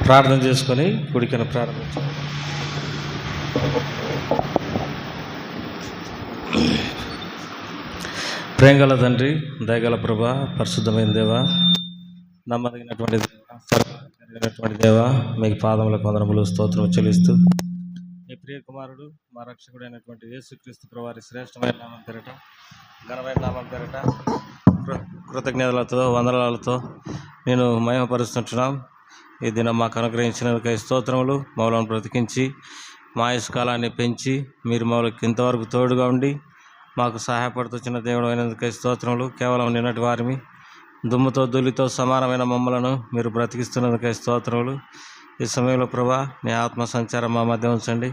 ప్రార్థన చేసుకొని కుడికను ప్రారంభించాం. ప్రేమగల తండ్రి, దయగల ప్రభా, పరిశుద్ధమైన దేవ, నమ్మదగినటువంటి దేవ, సర్వకరిగినటువంటి దేవ, మీకు పాదములకు వందనములు స్తోత్రం చెల్లిస్తూ మీ ప్రియ కుమారుడు మా రక్షకుడైనటువంటి యేసుక్రీస్తు ప్రభువారి శ్రేష్టమైన నామం పేరట, ఘనమైన నామం పేరట కృతజ్ఞతలతో వందనాలతో నేను మహిమపరుస్తుంటున్నాం. ఈ దినం మాకు అనుగ్రహించినందుకై స్తోత్రములు. మమ్మల్ని బ్రతికించి మా ఆయుష్కాలాన్ని పెంచి మీరు మమ్మల్ని ఇంతవరకు తోడుగా ఉండి మాకు సహాయపడుతున్న దేవుడు అయినందుకై స్తోత్రములు. కేవలం నిన్నటి వారిని దుమ్ముతో ధూళితో సమానమైన మమ్మలను మీరు బ్రతికిస్తున్నందుకై స్తోత్రములు. ఈ సమయంలో ప్రభా మీ ఆత్మ సంచారం మా మధ్య ఉంచండి,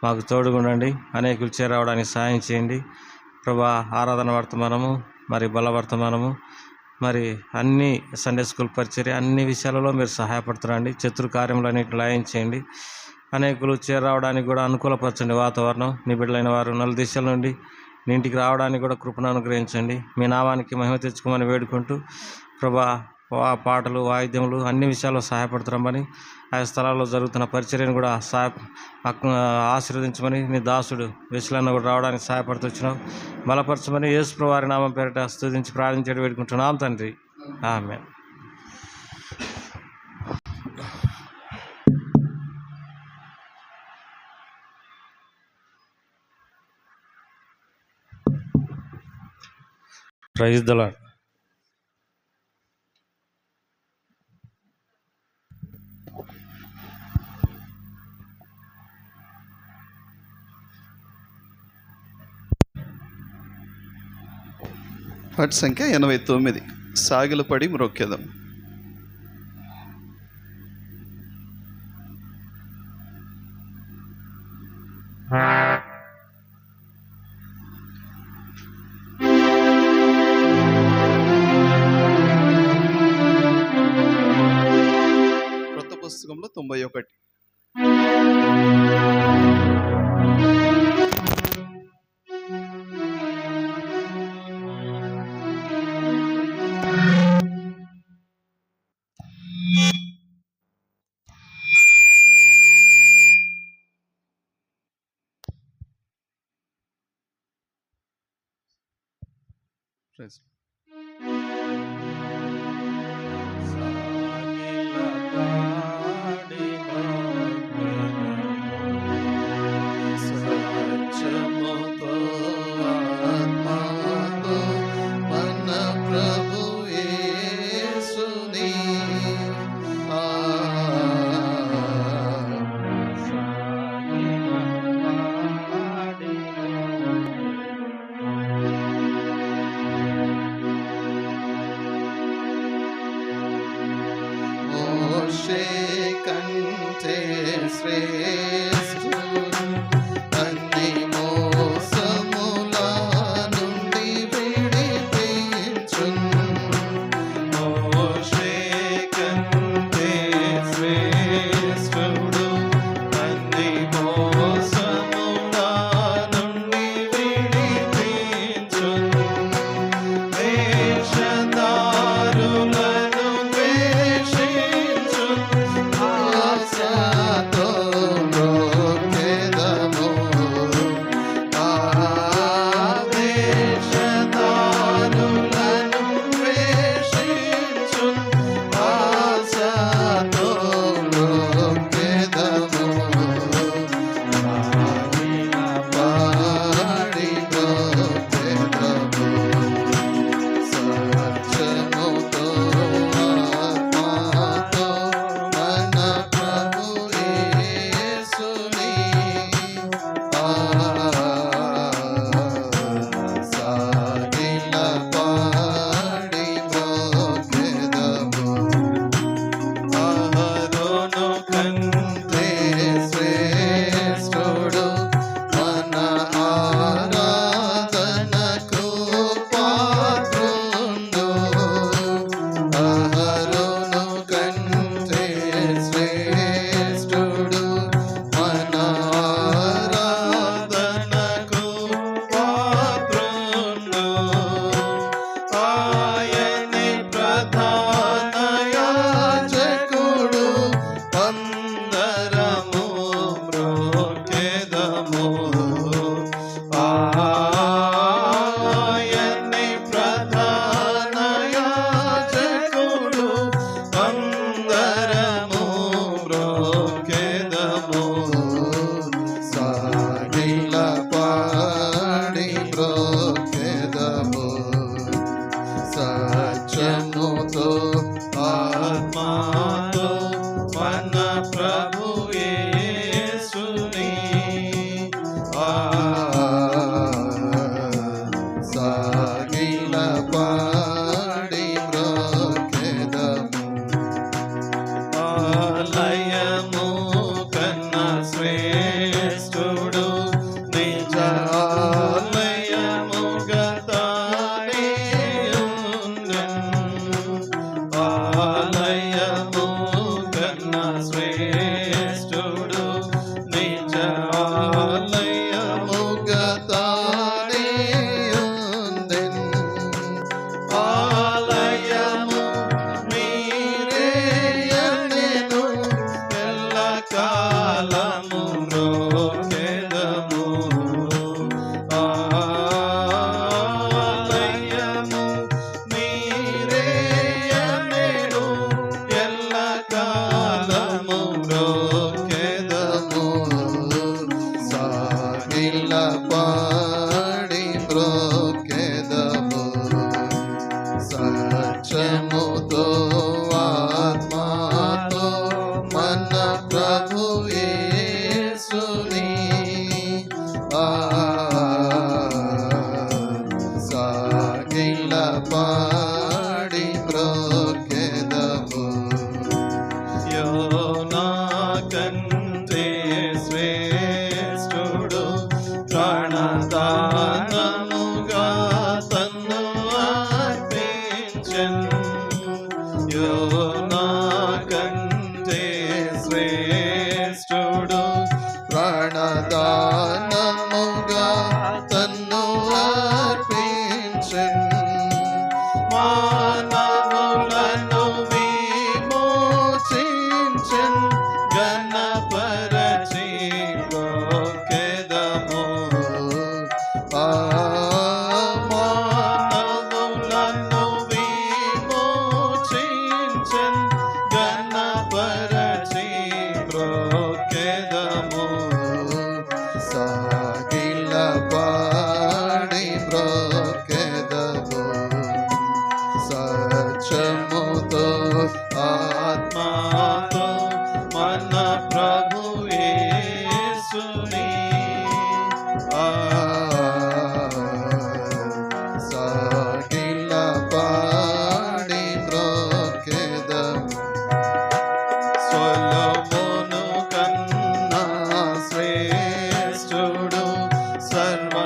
మాకు తోడుగా ఉండండి, అనేకులు చేరవడానికి సహాయం చేయండి ప్రభా. ఆరాధన వర్తమానము, మరి బల వర్తమానము, మరి అన్ని సండే స్కూల్ పరిచర్య, అన్ని విషయాలలో మీరు సహాయపడుతున్నాండి. శత్రు కార్యములన్నింటిని లయం చేయండి, అనేకులు చేరవడానికి కూడా అనుకూలపరచండి వాతావరణం. నీ బిడ్డలైన వారు నలు దిశల నుండి నీ ఇంటికి రావడానికి కూడా కృపను అనుగ్రహించండి. మీ నామానికి మహిమ తెచ్చుకోమని వేడుకుంటూ ప్రభా పాటలు, వాయిద్యములు అన్ని విషయాల్లో సహాయపడుతున్నామని, ఆయా స్థలాల్లో జరుగుతున్న పరిచర్యను కూడా ఆశీర్వదించమని, నీ దాసుడు విషయాలను కూడా రావడానికి సహాయపడుతున్నావు, బలపరచమని యేసు ప్రభువు వారి నామం పేరిట స్తుతించి ప్రార్థించి వేడుకుంటున్నాం తండ్రి, ఆమేన్. Praise the lord. పాట సంఖ్య 89, సాగిలపడి మ్రొక్కెదం. కొత్త పుస్తకంలో 91. Praise. కంటే శ్రేష్ఠుడు అన్ని మోసముల నుండి విడిపించును. మోషే కంటే శ్రేష్ఠుడు అన్ని మోసముల నుండి విడిపించును. వేషధారులను ద్వేషించు ఆశతో మ్రొక్కెదము. నాకంటే శ్రేష్ఠుడు ప్రాణదానముగా తన్ను అర్పించెను. మానవులను విమోచించెను. ఘనపరచి బ్రోకెదము. మానవులను విమోచించెను. ఘనపరచి బ్రోకెదము. సాగిల పాడి బ్రోకెదము. సత్యముతో ఆత్మతో మన ప్రభు యేసుని సాగిల పాడి బ్రోకెదము. సొలొమోను కన్నా శ్రేష్ఠుడు సర్వజ్ఞానమునకు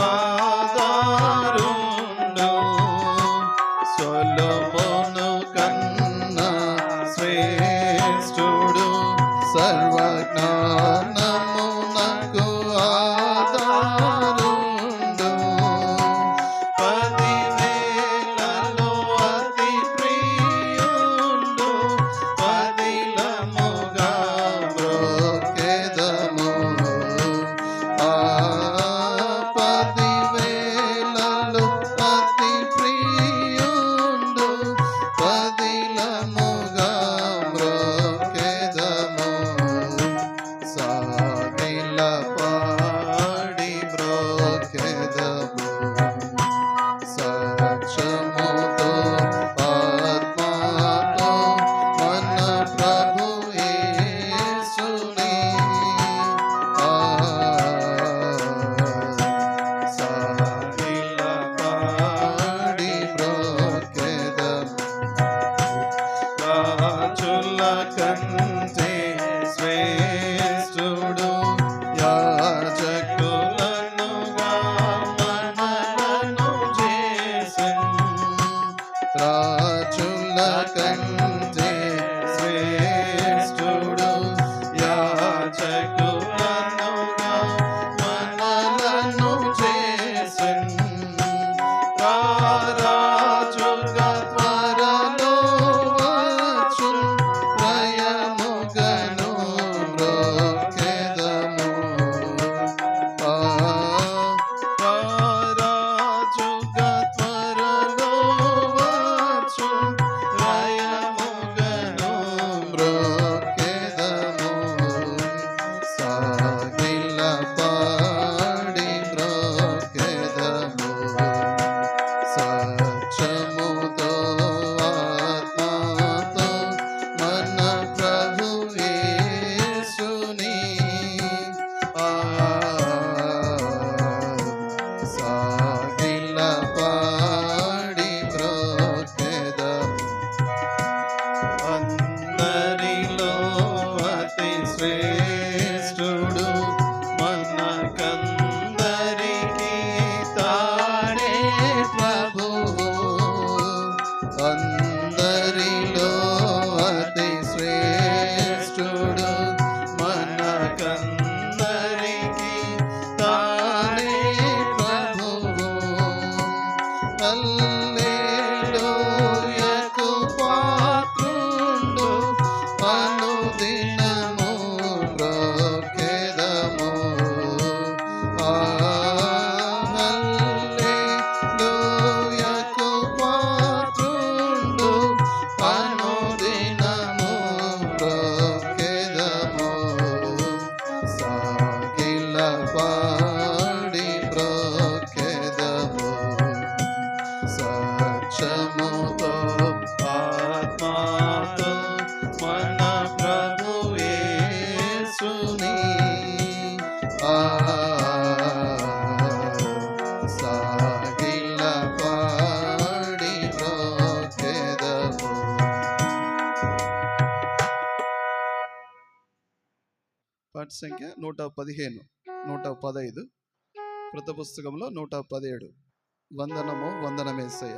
ఆధారుండు. సొలొమోను కన్నా శ్రేష్ఠుడు సర్వజ్ఞానమునకు ఆధారుండు. 10,000లలో అతి ప్రియుండు. పదిలముగా బ్రోకెదము. 10,000లలో అతి ప్రియుండు. పదిలముగా బ్రోకెదము. సాగిల పాడి బ్రోకెదము. సత్యముతో ఆత్మతో మన ప్రభు యేసుని సాగిల పాడి బ్రోకెదము. రాజుల కంటే శ్రేష్ఠుడు యాజకులనుగా మనలను చేసెను. రాజుల కంటే శ్రేష్ఠుడు యాజకులనుగా మనలను చేసెను. రారాజుగా త్వరలో వచ్చును. భయముగను బ్రోకెదము. రారాజుగా త్వరలో వచ్చును. భయముగను బ్రోకెదము. సాగిల పాడి బ్రోకెదము. సత్యముతో ఆత్మతో మన ప్రభు యేసుని సాగిల పాడి బ్రోకెదము. అందరిలో అతి శ్రేష్ఠుడు మనకందరికీ తానే ప్రభువు. అందరిలో అతి శ్రేష్ఠుడు మనకందరికీ తానే ప్రభువు. హల్లెలూయకు పాత్రుండు. అనుదినము బ్రోకెదము. హల్లెలూయకు పాత్రుండు. అనుదినము బ్రోకెదము. సాగిల పాడి బ్రోకెదము. సత్యముతో ఆత్మతో మన ప్రభు యేసుని సాగిల పాడి బ్రోకెదము. పాఠ సంఖ్య 115, 115. కృత పుస్తకంలో 117. వందనము వందనమేసయ్య.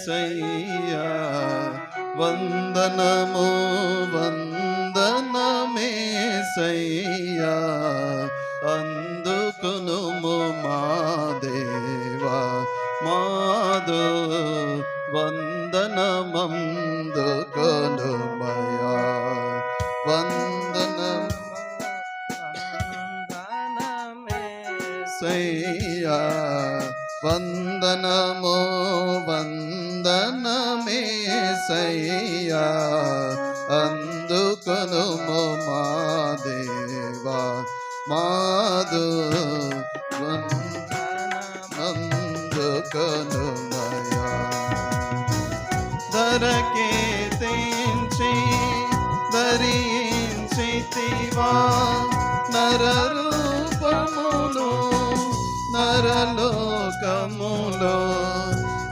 వందనమేసయ్యా వందనము వందనమేసయ్యా అందుకునుము మా దేవా మాదు వందనమందుకొనుమయా వందనమేసయ్యా వందనము వందనమేసయ్యా అందుకొనుము మా దేవా మాదు వందనమందుకొనుమయా ధరకే తెంచి ధరించితివా నరరూపమును నరలోకములో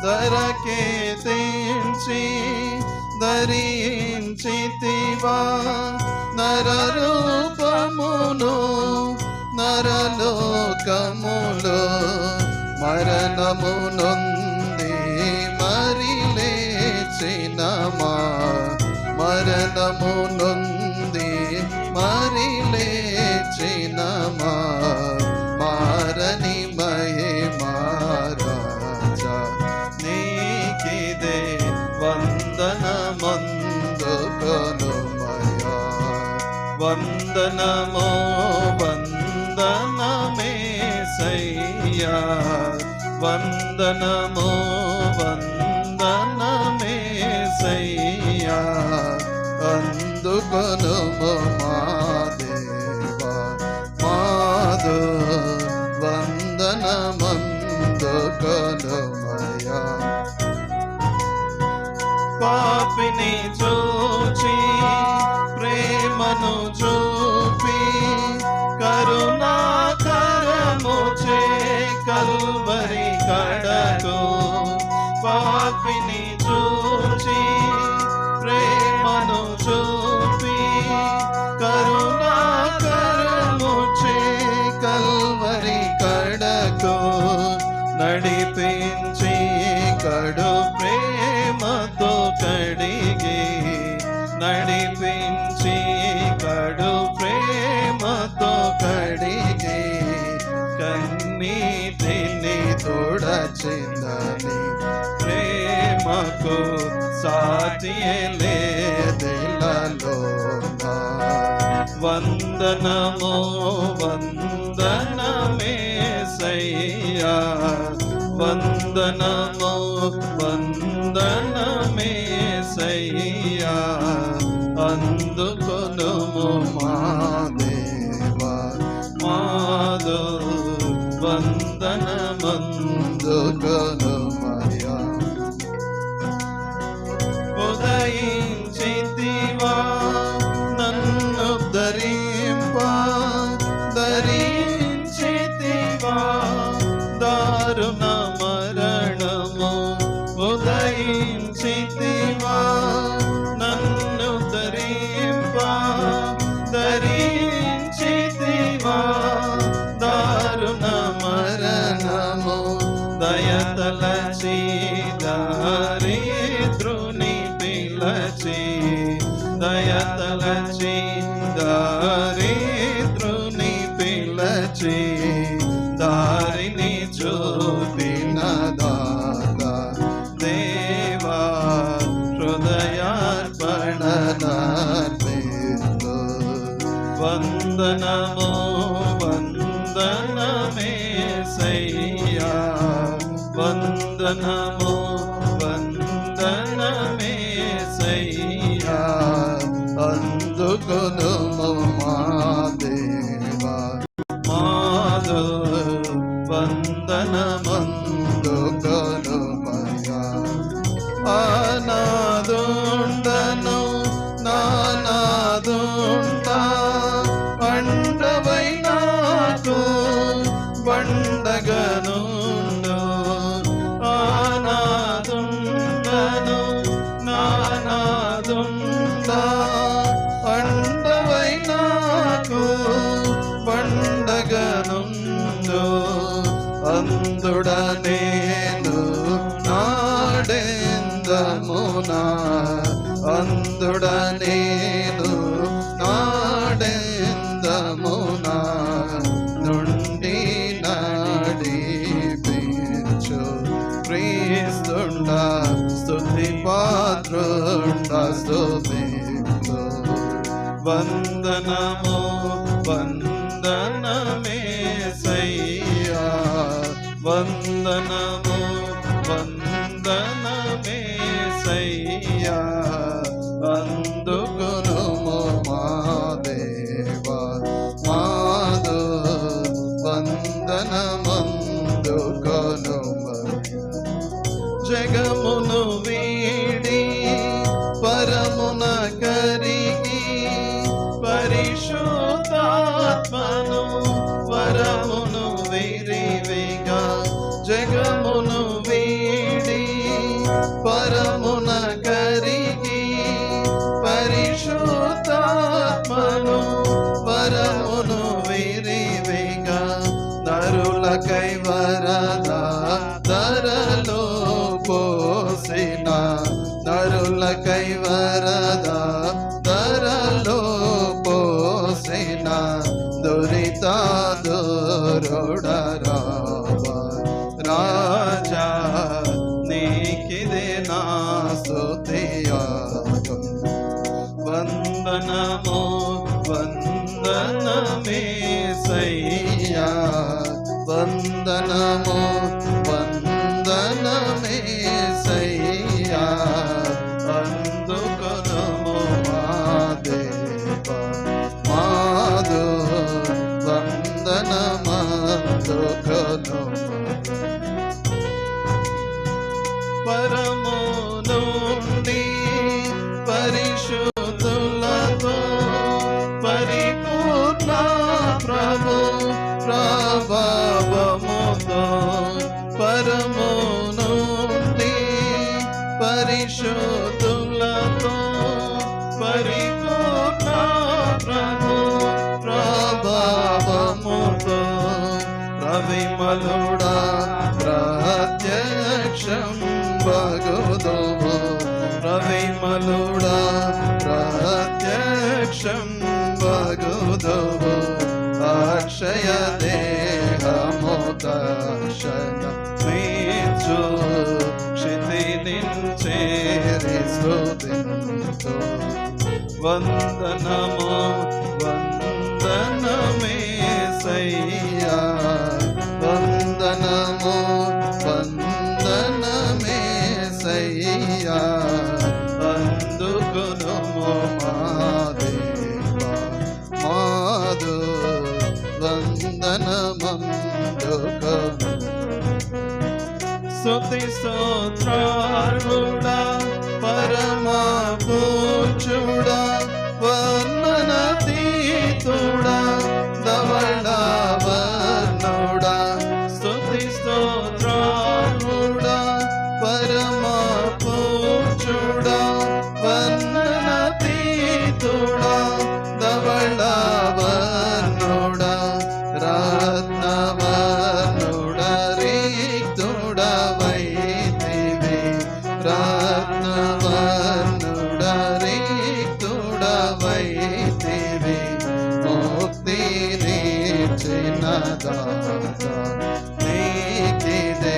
ధరకే తెంచి ధరించితివా నరరూపమును నరలోకములో మరణము నొంది మరి లేచినమా మరణము నొంది మరి లేచినమా మారని మహిమారాజా నీకిదే వందనమందుకొనుమయా వందనమో వందనమేసయ్యా వందనమో వందనమేసయ్యా అందుకొనుము మా దేవా మాదు వందనమందుకొనుమయా పాపిని చూచి ప్రేమను చూపి కరుణాకరము చే కల్వరి కడకు పాపిని చూచి ప్రేమను చూపి కరుణాకరము చే కల్వరి కడకు నడిపించి కడు ప్రేమతో కడిగి నడిపించి కడు ప్రేమతో కడిగి కన్నీటిని తోడచిందని ప్రేమకు సాటియే లేదిలలో వందనమో వందనమేసయ్యా వందనమో వందనమేసయ్యా అందుకొనుము మా దేవా మాదు వందనమందుకొనుమయా ఉదయించితివా నన్ను ధరింప ధరించితివా దారుణ మరణము ఉదయించితివా నన్ను ధరింప ధరించితివా దారుణ మరణము దయతలచి దారిద్రుని పిలచి దయతలచి దారిద్రుని పిలచి దారిని చూపిన దాదా దేవా హృదయార్పణనార్పిస్తు వందనమో వందనమేసయ్యా వందనమో వందనమేసయ్యా అందుకొనుము మా దేవా మాదు వందనమందుకొనుమయా ఆనాదుండను నానాదుండ పండవై నాకు బండగనుండు ఆనాదుండను నానాదుండ పండవై ఆడెందమునా నుండి నడిపించు క్రీస్తుండా స్తుతి పాత్రుండా స్తుతించు. వందనము వందనమేసయ్యా వందనము వందనమేసయ్యా అందుకునుము మా దేవా మాదు వందనమందుకొనుము. జగమును వీడి పరమున కరిగి పరిశుద్ధాత్మను వరమును విరివిగా జగమును వీడి పరమున కరిగి పరిశుద్ధాత్మను వరమును విరివిగా నరులకై వరదా ధరలో పోసిన నరులకై వరదా ధరలో పోసిన దురిత దూరుడరా రాజా నీకిదే నా స్తుతియాగం. వందనము వందనమేసయ్యా వందనము వందనమేసయ్యా అందుకొనుము మా దేవా మాదు వందనమందుకొనుము. పరము నుండి పరిశుద్ధులతో పరిపూర్ణ ప్రభు ప్రభావముతో పరము నుండి పరిశుద్ధులతో పరిపూర్ణ ప్రభు ప్రభావముతో ప్రవిమలుడా ప్రత్యక్షం భగుదోవు ప్రవిమలుడా ప్రత్యక్షం భగుదోవు అక్షయ దేహము దర్శన మీచు క్షితినించేరి స్తుతింతు. వందనము వందనమేసయ్యా వందనము వందనమేసయ్యా అందుకొనుము మా దేవా మాదు వందనమందుకొను. స్తుతి స్తోత్రార్హుడా పరమ పూజ్యుడా వర్ణనాతీతుడా ధవళవర్ణుడా స్తుతి స్తోత్రార్హుడా పరమ పూజ్యుడా వర్ణనాతీతుడా ధవళవర్ణుడా రత్నవర్ణుడా రిక్తుడా వైతివి రత్నవర్ణుడా రిక్తుడా వైతివి ముక్తినిచ్చిన దాత నీకిదే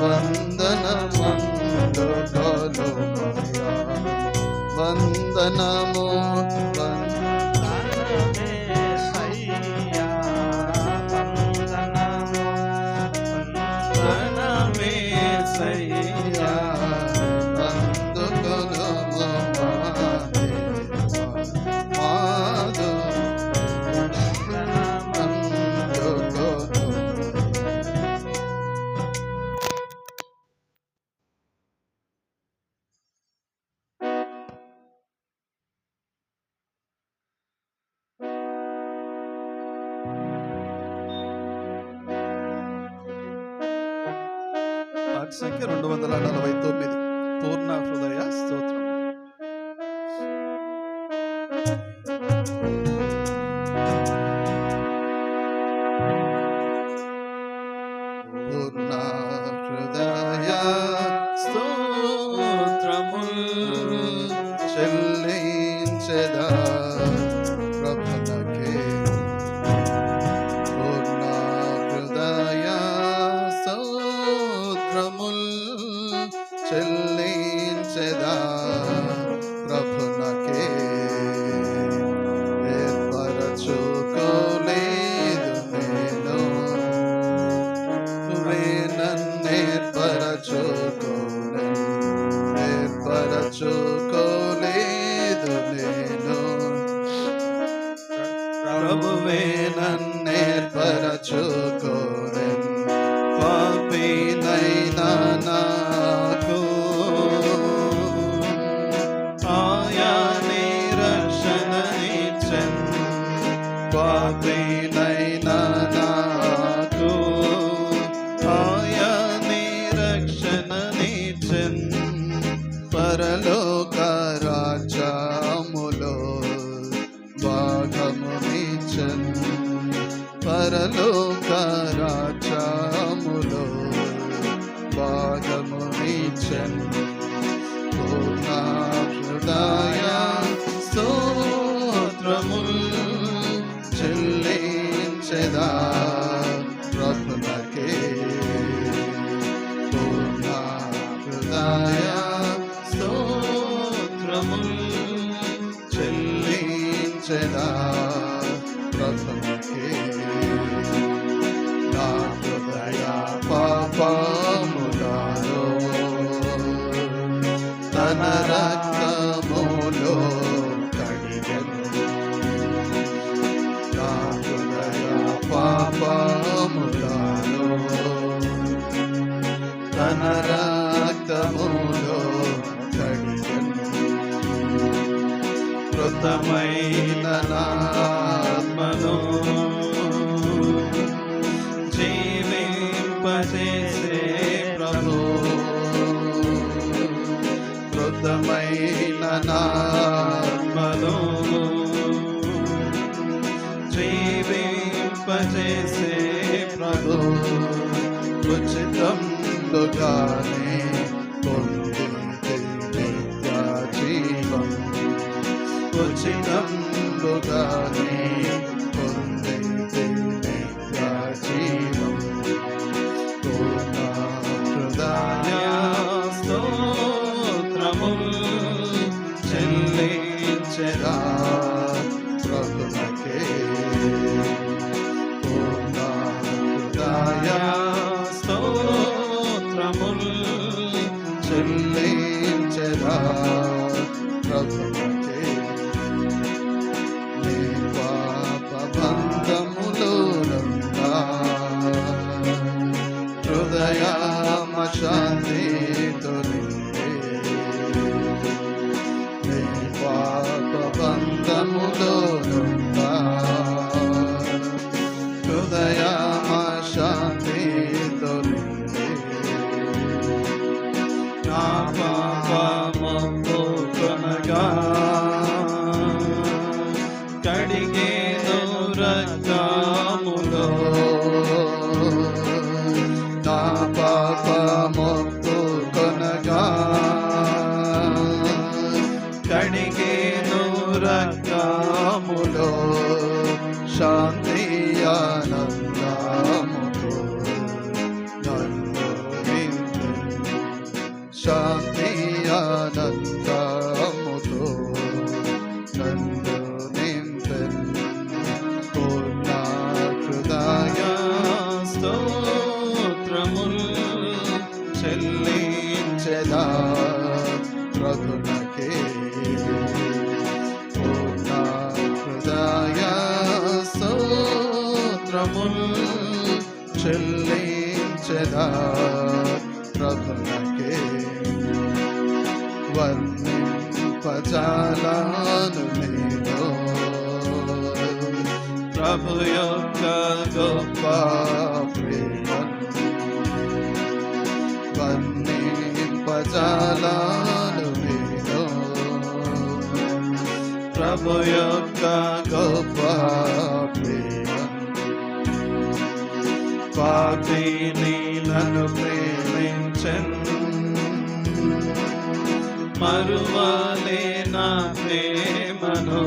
వందనమందుకొనుమయ్యా. వందనము వందనమేసయ్యా వందనమేసయ్యా అందుకొనుము మా దేవా మాదు వందనమందుకొనుము. పాట సంఖ్య 249 పూర్ణ హృదయ స్తోత్రం. పూర్ణ హృదయ స్తోత్రముల్ చెల్లించెదా ప్రభు ప్రభువే నన్నేర్పరచుకోరెన్ పాపినైనా నాకు ఆయనే రక్షణనిచ్చెన్ పాపినైనా నాకు ఆయనే రక్షణనిచ్చెన్ పరలోక రాజ్యములో భాగమునిచ్చెన్ పరలోక రాజ్యములో భాగమునిచ్చెన్ పూర్ణ హృదయ స్తోత్రముల్ చెల్లించెదా ప్రభునకే పూర్ణ హృదయ స్తోత్రముల్ చెల్లించెదా ప్రభునకే నా హృదయ పాపములలో తన రక్తములో కడిగెను నా హృదయ పాపములలో తన రక్తములో కడిగెను కృతమైన నాత్మను జీవింపజేసే ప్రభు కృతమైన నాత్మను జీవింపజేసే ప్రభు ఉచితంగానే పొందితే నిత్య జీవం ఉచితంగానే పొందితే నిత్య జీవం పూర్ణ హృదయ స్తోత్రముల్ చెల్లించెదా ప్రభునకే పూర్ణ హృదయ స్తోత్రముల్ చెల్లించెదా ప్రభునకే నీ పాప బంధములోనుందా హృదయామ శాంతి తొలిందే నీ పాప బంధములోనుందా హృదయామ శాంతి తొలిందే నా పాపము కొనగా కడిగేను రక్తములో నా పాపము కొనగా కడిగేను రక్తములో శాంతి ఆనందముతో నన్ను నింపెను శాంతి ఆనందముతో నన్ను నింపెను పూర్ణ హృదయ స్తోత్రముల్ చెల్లించెదా ప్రభునకే పూర్ణ హృదయ స్తోత్రముల్ చెల్లించెదా ప్రభునకే వర్ణింపజాలను నేను ప్రభు యొక్క గొప్ప ప్రేమను వర్ణింపజాలను నేను ప్రభు యొక్క గొప్ప ప్రేమను పాపిని నన్ను ప్రేమించెన్ మరువలే నా ప్రేమను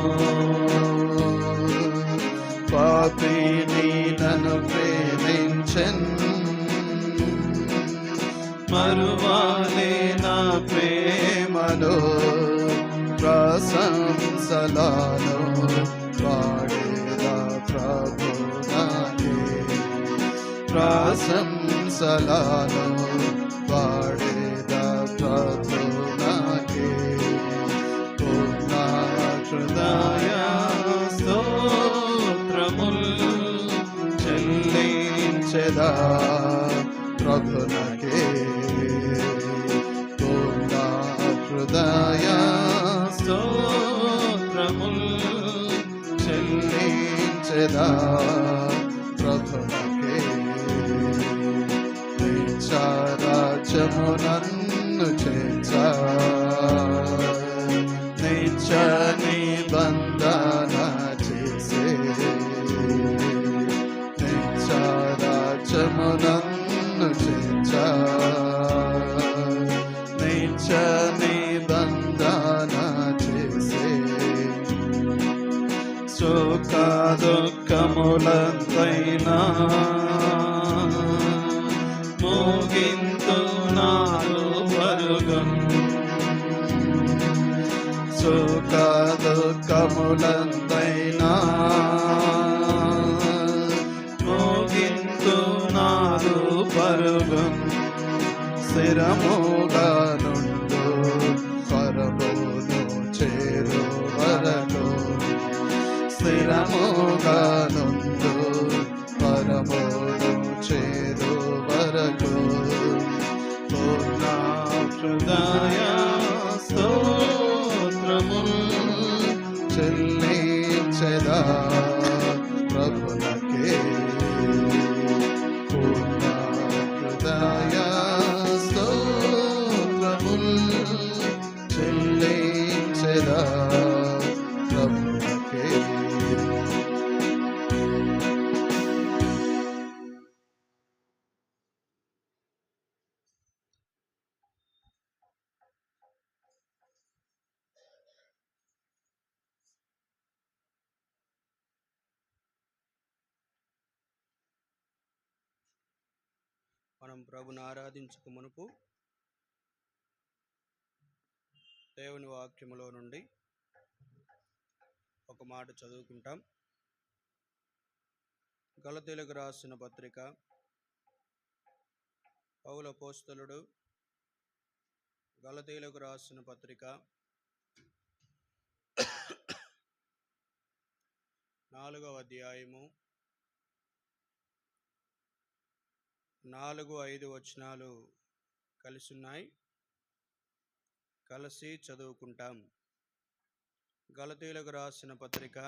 పాపిని నన్ను ప్రేమించెన్ మరువలే నా ప్రేమను ప్రశంసలను పాడేదా ప్రభునాకే ప్రశంసలను పాడేదా ప్రభునాకే పూర్ణ హృదయ స్తోత్రముల్ చెల్లించెదా ప్రభునకే పూర్ణ హృదయ స్తోత్రముల్ చెల్లించెదా ప్రభునకే రాజ్యము నన్ను చేర్చా నిత్య నిబంధన చేసే నిత్య రాజ్యము నన్ను చేర్చా నిత్య నిబంధన చేసే సుఖ దుఃఖములంతైనా మోగింతు నాలు పరుగం సుఖ దుఃఖములంతైనా మోగింతు నాలు పరుగం స్థిరముగా నుండు పరమును చేరు వరకు స్థిరముగా నుండు పరమును చేరు వరకు పూర్ణ హృదయ స్తోత్రముల్ చెల్లించెదా ప్రభునకే పూర్ణ హృదయ స్తోత్రముల్ చెల్లించెదా ప్రభునకే. మనం ప్రభుని ఆరాధించుకు మునుపు దేవుని వాక్యములో నుండి ఒక మాట చదువుకుంటాం. గలతీయులకు రాసిన పత్రిక పౌలు అపోస్తలుడు గలతీయులకు రాసిన పత్రిక 4వ అధ్యాయము 4-5 వచనాలు కలిసి ఉన్నాయి. కలిసి చదువుకుంటాం. గలతీయులకు రాసిన పత్రిక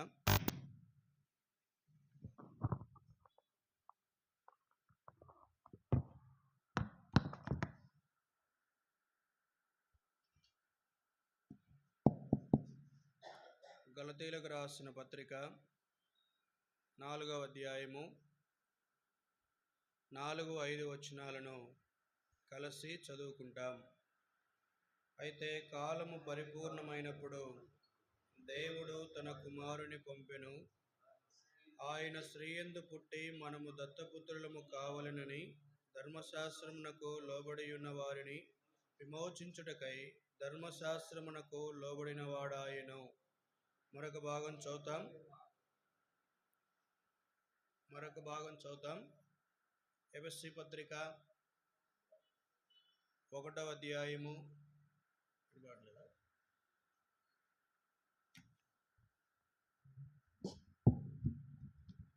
4వ అధ్యాయము 4-5 వచనాలను కలిసి చదువుకుంటాం. అయితే కాలము పరిపూర్ణమైనప్పుడు దేవుడు తన కుమారుని పంపెను. ఆయన స్త్రీయందు పుట్టి మనము దత్తపుత్రులము కావాలనని ధర్మశాస్త్రమునకు లోబడి ఉన్న వారిని విమోచించుటకై ధర్మశాస్త్రమునకు లోబడిన వాడాయను. మరొక భాగం చదువుతాం. ఎఫెసీ పత్రిక 1వ అధ్యాయము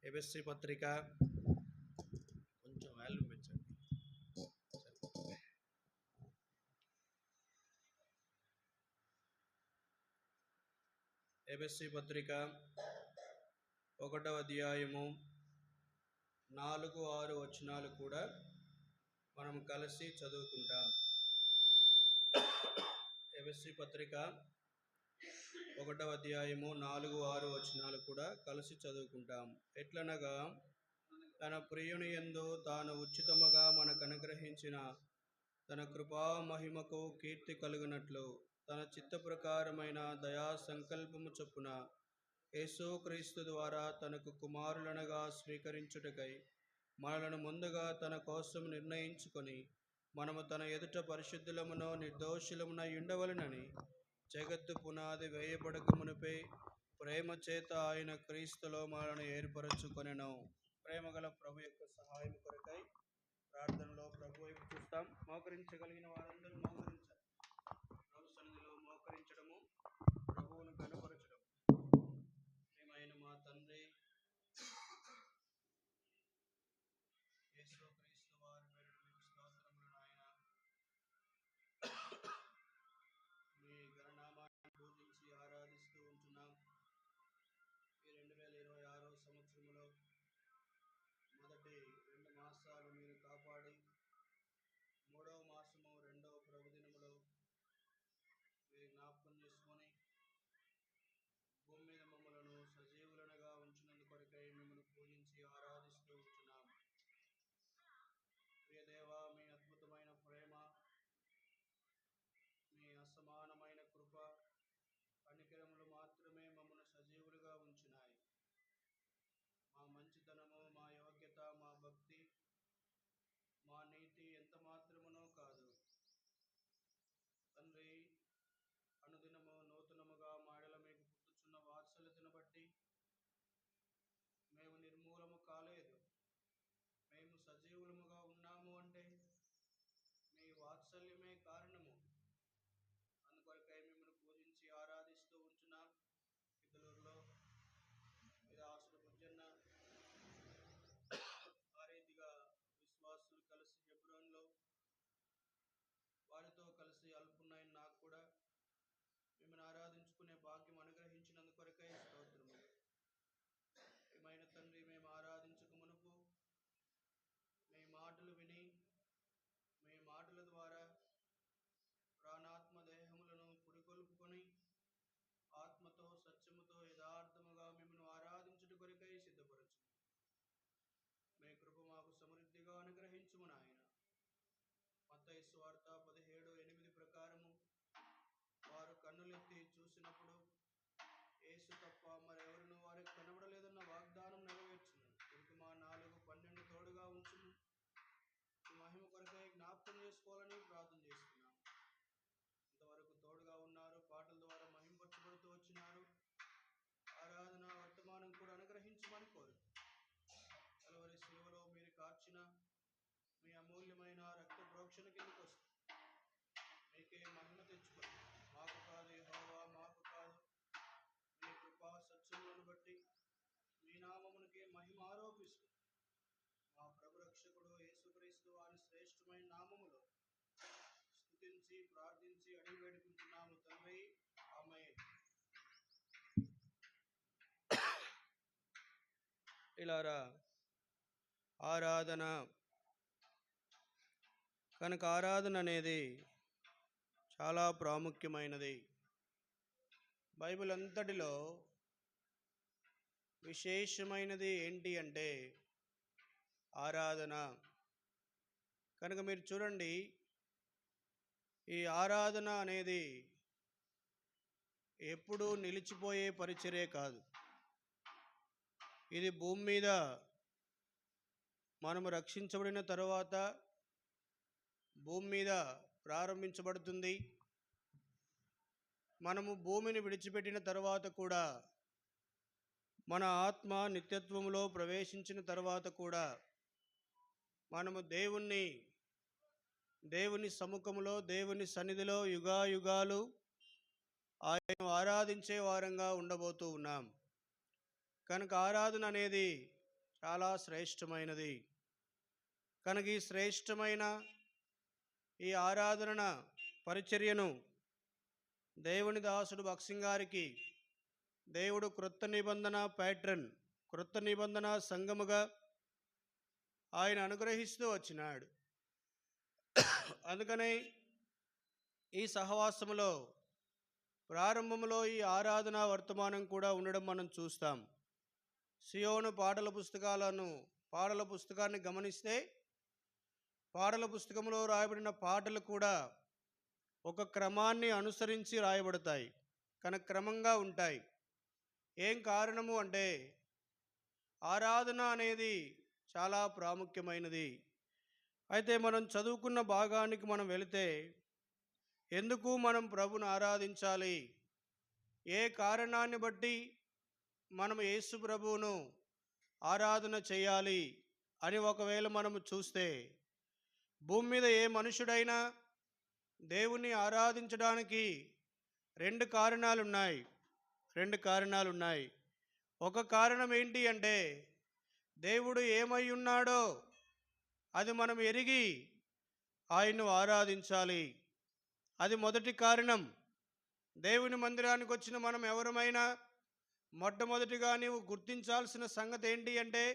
ఎఫెసీ పత్రిక కొంచెం వాల్యూమ్ పెంచండి. ఎఫెసీ పత్రిక 1వ అధ్యాయము 4-6 వచనాలు కూడా మనం కలిసి చదువుకుంటాం. ఎఫెసీ పత్రిక 1వ అధ్యాయము 4-6 వచనాలు కూడా కలిసి చదువుకుంటాం. ఎట్లనగా తన ప్రియుని యందు తాను ఉచితముగా మనకు అనుగ్రహించిన తన కృపా మహిమకు కీర్తి కలుగునట్లు తన చిత్త ప్రకారమైన దయా సంకల్పము చొప్పున యేసుక్రీస్తు ద్వారా తనకు కుమారులనగా స్వీకరించుటకై మనలను ముందుగా తన కోసం నిర్ణయించుకొని మనము తన ఎదుట పరిశుద్ధులమును నిర్దోషులమునై ఉండవలెనని జగత్తు పునాది వేయబడక మునిపే ప్రేమ చేత ఆయన క్రీస్తులో మనలను ఏర్పరచుకొనెను. ప్రేమగల ప్రభు యొక్క సహాయం కొరకై ప్రార్థనలో ప్రభు వైపు చూస్తాం. మోకరించగలిగిన వారందరూ మోకరించాలి. ప్రభు సన్నిధిలో మోకరించడము ప్రభువును కనపరచడం. ప్రియమైన మా తండ్రి యేసు సువార్త 17:8 ప్రకారము వారు కన్నులెత్తి చూసినప్పుడు యేసు తప్ప మరెవరును వారికి కనబడలేదన్న వాగ్దానం నెరవేర్చును. మా 4:12 తోడుగా ఉంచును. ఈ మహిమ కొరకై జ్ఞాపకం చేసుకోవాలని ప్రార్థన చేస్తున్నాం. ఇంతవరకు తోడుగా ఉన్నారు, పాటల ద్వారా మహిమపరచబడుతూ వచ్చినారు. ఆరాధన వర్తమానం కూడా అనుగ్రహించమని కోరు. కలువరి శిలువలో మీరు కార్చిన మీ అమూల్యమైన రక్త ప్రోక్షణ కిందకు వస్తుంది. మీకే మహిమ తెచ్చుకోండి. మాకు కాదు యెహోవా, మాకు కాదు, మీ కృపా సత్యములను బట్టి మీ నామమునకే మహిమ ఆరోపిస్తుంది. మా ప్రభు రక్షకుడు యేసుక్రీస్తు వారి శ్రేష్టమైన నామములో స్తుతించి ప్రార్థించి అడిగి వేడుకుంటున్నాము తండ్రి, ఆమేన్. ఇలారా ఆరాధన కనుక ఆరాధన అనేది చాలా ప్రాముఖ్యమైనది. బైబిల్ అంతటిలో విశేషమైనది ఏంటి అంటే ఆరాధన. కనుక మీరు చూడండి, ఈ ఆరాధన అనేది ఎప్పుడూ నిలిచిపోయే పరిచర్య కాదు. ఇది భూమి మీద మనము రక్షించబడిన తరువాత భూమి మీద ప్రారంభించబడుతుంది. మనము భూమిని విడిచిపెట్టిన తరువాత కూడా, మన ఆత్మ నిత్యత్వంలో ప్రవేశించిన తర్వాత కూడా మనము దేవుని సముఖంలో, దేవుని సన్నిధిలో యుగాయుగాలు ఆయన ఆరాధించే వారంగా ఉండబోతూ ఉన్నాం. కనుక ఆరాధన అనేది చాలా శ్రేష్టమైనది. కనుక ఈ శ్రేష్టమైన ఈ ఆరాధన పరిచర్యను దేవుని దాసుడు భక్సింగ్ గారికి దేవుడు క్రొత్త నిబంధన ప్యాట్రన్, క్రొత్త నిబంధన సంఘముగా ఆయన అనుగ్రహిస్తూ వచ్చినాడు. అందుకనే ఈ సహవాసములో ప్రారంభంలో ఈ ఆరాధన వర్తమానం కూడా ఉండడం మనం చూస్తాం. సియోను పాటల పుస్తకాన్ని గమనిస్తే పాటల పుస్తకంలో రాయబడిన పాటలు కూడా ఒక క్రమాన్ని అనుసరించి రాయబడతాయి, కనుక క్రమంగా ఉంటాయి. ఏం కారణము అంటే ఆరాధన అనేది చాలా ప్రాముఖ్యమైనది. అయితే మనం చదువుకున్న భాగానికి మనం వెళితే, ఎందుకు మనం ప్రభుని ఆరాధించాలి, ఏ కారణాన్ని బట్టి మనం యేసు ప్రభువును ఆరాధన చేయాలి అని ఒకవేళ మనము చూస్తే, భూమి మీద ఏ మనుషుడైనా దేవుణ్ణి ఆరాధించడానికి రెండు కారణాలున్నాయి. ఒక కారణం ఏంటి అంటే దేవుడు ఏమై ఉన్నాడో అది మనం ఎరిగి ఆయన్ను ఆరాధించాలి. అది మొదటి కారణం. దేవుని మందిరానికి వచ్చిన మనం ఎవరమైనా మొట్టమొదటిగా నీవు గుర్తించాల్సిన సంగతి ఏంటి అంటే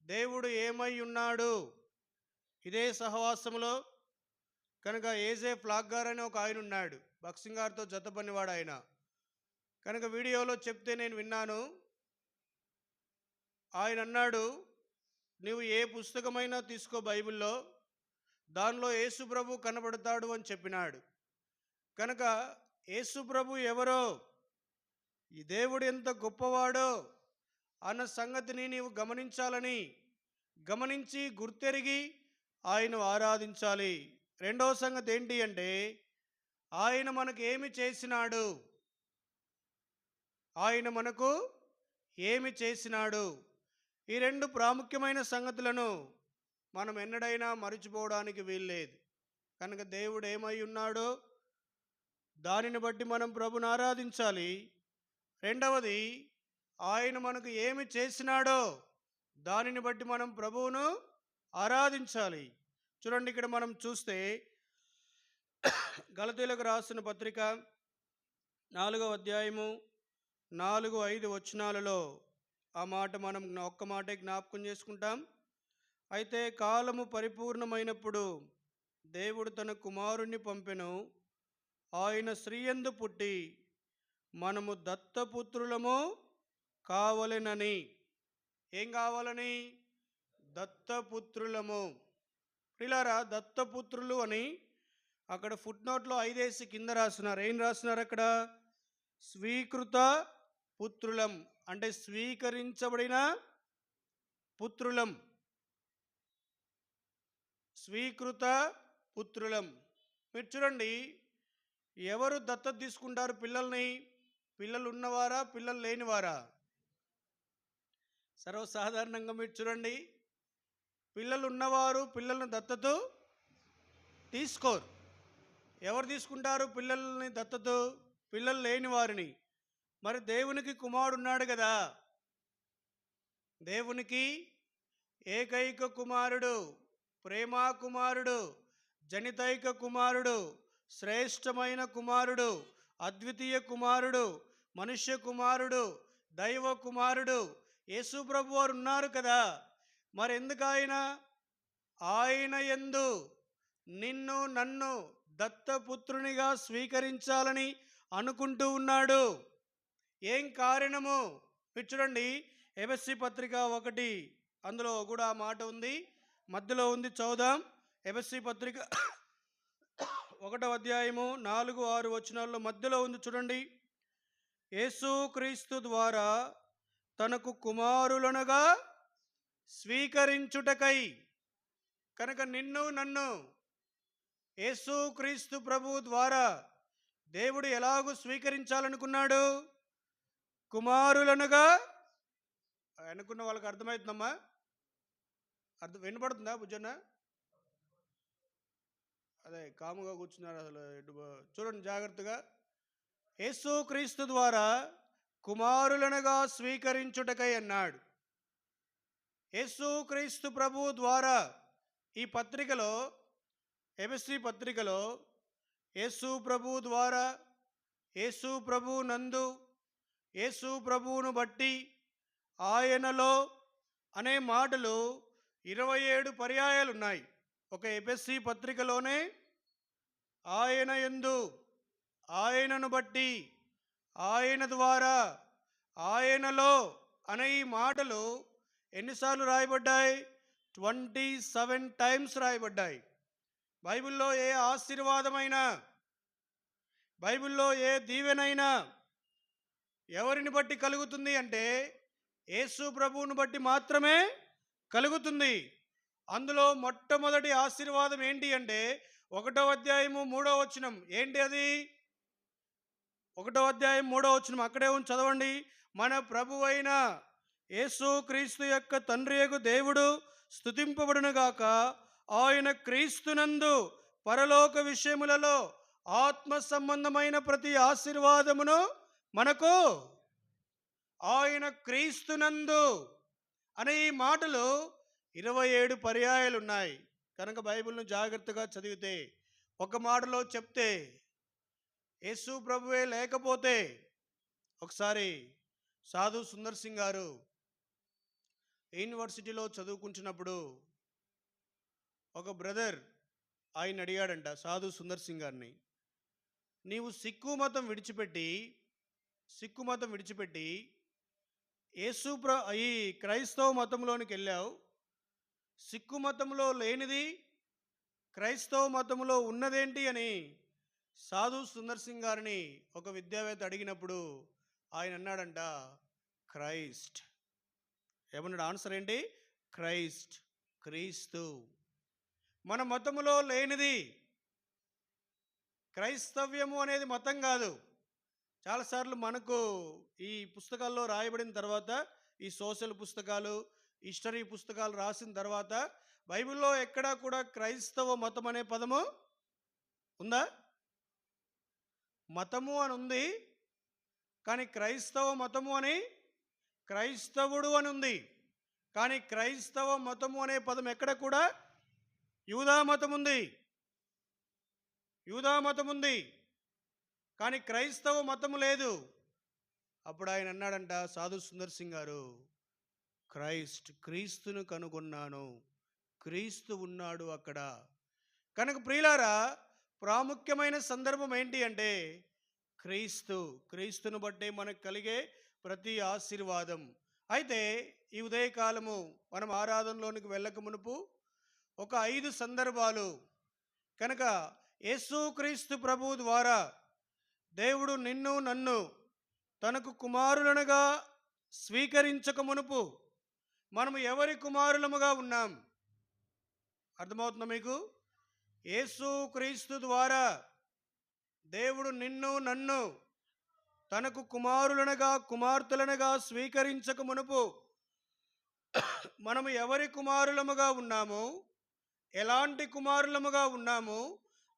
దేవుడు ఏమై ఉన్నాడు. ఇదే సహవాసంలో కనుక ఏజే ఫ్లాగ్ గారు అని ఒక ఆయన ఉన్నాడు, భక్సింగ్ గారితో జతపనివాడు ఆయన. కనుక వీడియోలో చెప్తే నేను విన్నాను. ఆయన అన్నాడు, నీవు ఏ పుస్తకమైనా తీసుకో బైబిల్లో, దానిలో యేసు ప్రభు కనబడతాడు అని చెప్పినాడు. కనుక యేసు ప్రభు ఎవరో, ఈ దేవుడు ఎంత గొప్పవాడో అన్న సంగతిని నీవు గమనించి గుర్తెరిగి ఆయన ఆరాధించాలి. రెండవ సంగతి ఏంటి అంటే ఆయన మనకు ఏమి చేసినాడు. ఈ రెండు ప్రాముఖ్యమైన సంగతులను మనం ఎన్నడైనా మరిచిపోవడానికి వీల్లేదు. కనుక దేవుడు ఏమై ఉన్నాడో దానిని బట్టి మనం ప్రభుని ఆరాధించాలి. రెండవది, ఆయన మనకు ఏమి చేసినాడో దానిని బట్టి మనం ప్రభువును ఆరాధించాలి. చూడండి, ఇక్కడ మనం చూస్తే గలతీయులకు రాసిన పత్రిక 4వ అధ్యాయము 4-5 వచనాలలో ఆ మాట మనం ఒక్క మాటే జ్ఞాపకం చేసుకుంటాం. అయితే కాలము పరిపూర్ణమైనప్పుడు దేవుడు తన కుమారుణ్ణి పంపెను. ఆయన స్త్రీయందు పుట్టి మనము దత్తపుత్రులము కావలెనని. ఏం కావాలని? దత్తపుత్రులము. ప్రియులారా, దత్తపుత్రులు అని అక్కడ ఫుట్ నోట్లో 5 కింద రాస్తున్నారు. ఏం రాస్తున్నారు అక్కడ? స్వీకృత పుత్రులం, అంటే స్వీకరించబడిన పుత్రులం, స్వీకృత పుత్రులం. మీరు చూడండి, ఎవరు దత్తత తీసుకుంటారు పిల్లల్ని? పిల్లలు ఉన్నవారా, పిల్లలు లేనివారా? సర్వసాధారణంగా మీరు చూడండి, పిల్లలు ఉన్నవారు పిల్లల్ని దత్తత తీసుకోరు. ఎవరు తీసుకుంటారు పిల్లల్ని దత్తత? పిల్లలు లేని వారిని. మరి దేవునికి కుమారుడు ఉన్నాడు కదా, దేవునికి ఏకైక కుమారుడు, ప్రేమా కుమారుడు, జనితైక కుమారుడు, శ్రేష్టమైన కుమారుడు, అద్వితీయ కుమారుడు, మనుష్య కుమారుడు, దైవ కుమారుడు యేసు ప్రభు వారు ఉన్నారు కదా. మరి ఎందుకు ఆయన యందు నిన్ను నన్ను దత్తపుత్రునిగా స్వీకరించాలని అనుకుంటూ ఉన్నాడు? ఏం కారణము? మీరు చూడండి, ఎఫెసీ పత్రిక 1, అందులో కూడా ఆ మాట ఉంది, మధ్యలో ఉంది, చదువుదాం. ఎఫెసీ పత్రిక 1వ అధ్యాయము 4, 6 వచనాల్లో మధ్యలో ఉంది చూడండి. యేసు క్రీస్తు ద్వారా తనకు కుమారులనుగా స్వీకరించుటకై. కనుక నిన్ను నన్ను యేసు క్రీస్తు ప్రభు ద్వారా దేవుడు ఎలాగూ స్వీకరించాలనుకున్నాడు? కుమారులనుగా. అనుకున్న వాళ్ళకి అర్థమవుతుందమ్మా? వినపడుతుందా బుజ్జన్న? అదే కాముగా కూర్చున్నారు అసలు. చూడండి జాగ్రత్తగా. యేసు క్రీస్తు ద్వారా కుమారులనుగా స్వీకరించుటకై అన్నాడు. యేసు క్రీస్తు ప్రభు ద్వారా ఈ పత్రికలో, ఎఫెసీ పత్రికలో యేసు ప్రభు ద్వారా, యేసు ప్రభు నందు, యేసు ప్రభువును బట్టి, ఆయనలో అనే మాటలు 27 పర్యాయాలు ఉన్నాయి. ఒక ఎఫెసీ పత్రికలోనే ఆయన యందు, ఆయనను బట్టి, ఆయన ద్వారా, ఆయనలో అనే ఈ మాటలు ఎన్నిసార్లు రాయబడ్డాయి? 27 టైమ్స్ రాయబడ్డాయి. బైబిల్లో ఏ ఆశీర్వాదమైనా, బైబిల్లో ఏ దీవెనైనా ఎవరిని బట్టి కలుగుతుంది అంటే యేసు ప్రభువును బట్టి మాత్రమే కలుగుతుంది. అందులో మొట్టమొదటి ఆశీర్వాదం ఏంటి అంటే 1వ అధ్యాయము 3వ వచనం. ఏంటి అది? 1వ అధ్యాయం 3వ వచనం అక్కడే ఉంది, చదవండి. మన ప్రభువైన యేసు క్రీస్తు యొక్క తండ్రియగు దేవుడు స్తుతింపబడునుగాక. ఆయన క్రీస్తునందు పరలోక విషయములలో ఆత్మ సంబంధమైన ప్రతి ఆశీర్వాదమును మనకు, ఆయన క్రీస్తునందు అనే ఈ మాటలు 27 పర్యాయాలు ఉన్నాయి. కనుక బైబిల్ను జాగ్రత్తగా చదివితే, ఒక మాటలో చెప్తే యేసు ప్రభువే లేకపోతే, ఒకసారి సాధు సుందర్ సింగ్ గారు యూనివర్సిటీలో చదువుకుంటున్నప్పుడు ఒక బ్రదర్ ఆయన అడిగాడంట సాధు సుందర్ సింగ్ గారిని, నీవు సిక్కు మతం విడిచిపెట్టి ఈ క్రైస్తవ మతంలోనికి వెళ్ళావు. సిక్కు మతంలో లేనిది క్రైస్తవ మతంలో ఉన్నదేంటి అని సాధు సుందర్ సింగ్ గారిని ఒక విద్యావేత్త అడిగినప్పుడు ఆయన అన్నాడంట, క్రైస్ట్. ఏమన్నాడు? ఆన్సర్ ఏంటి? క్రైస్ట్, క్రీస్తు. మన మతములో లేనిది, క్రైస్తవ్యము అనేది మతం కాదు. చాలాసార్లు మనకు ఈ పుస్తకాల్లో రాయబడిన తర్వాత, ఈ సోషల్ పుస్తకాలు, హిస్టరీ పుస్తకాలు రాసిన తర్వాత బైబిల్లో ఎక్కడా కూడా క్రైస్తవ మతం అనే పదము ఉందా? మతము అని ఉంది, కానీ క్రైస్తవ మతము అని, క్రైస్తవుడు అని ఉంది, కానీ క్రైస్తవ మతము అనే పదం ఎక్కడ కూడా, యూదా మతం ఉంది కానీ క్రైస్తవ మతము లేదు. అప్పుడు ఆయన అన్నాడంట సాధు సుందర్ సింగ్ గారు, క్రీస్తును కనుగొన్నాను, క్రీస్తు ఉన్నాడు అక్కడ. కనుక ప్రియులారా, ప్రాముఖ్యమైన సందర్భం ఏంటి అంటే క్రీస్తును బట్టే మనకు కలిగే ప్రతి ఆశీర్వాదం. అయితే ఈ ఉదయకాలము మనం ఆరాధనలోనికి వెళ్ళక మునుపు ఒక 5 సందర్భాలు, కనుక యేసుక్రీస్తు ప్రభు ద్వారా దేవుడు నిన్ను నన్ను తనకు కుమారులనుగా స్వీకరించక మునుపు మనము ఎవరి కుమారులముగా ఉన్నాం? అర్థమవుతుందా మీకు? యేసుక్రీస్తు ద్వారా దేవుడు నిన్ను నన్ను తనకు కుమారులనుగా కుమార్తెలనుగా స్వీకరించక మునుపు మనము ఎవరి కుమారులముగా ఉన్నాము, ఎలాంటి కుమారులముగా ఉన్నాము,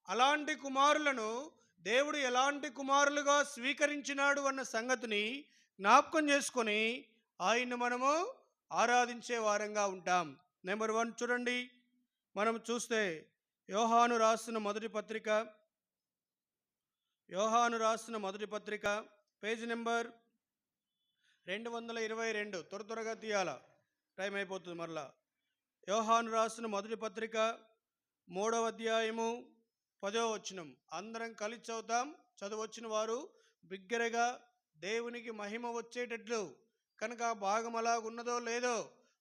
అలాంటి కుమారులను దేవుడు ఎలాంటి కుమారులుగా స్వీకరించినాడు అన్న సంగతిని జ్ఞాపకం చేసుకొని ఆయన్ని మనము ఆరాధించే వారంగా ఉంటాం. నెంబర్ 1 చూడండి, మనం చూస్తే యోహాను రాసిన మొదటి పత్రిక పేజీ నెంబర్ 222. త్వరగా తీయాల, టైం అయిపోతుంది మరలా. యోహాను రాసిన మొదటి పత్రిక 3వ అధ్యాయము 10వ వచనం. అందరం కలిసి చదువుతాం. చదవచ్చిన వారు బిగ్గరగా దేవునికి మహిమ వచ్చేటట్లు కనుక ఆ భాగం అలాగున్నదో లేదో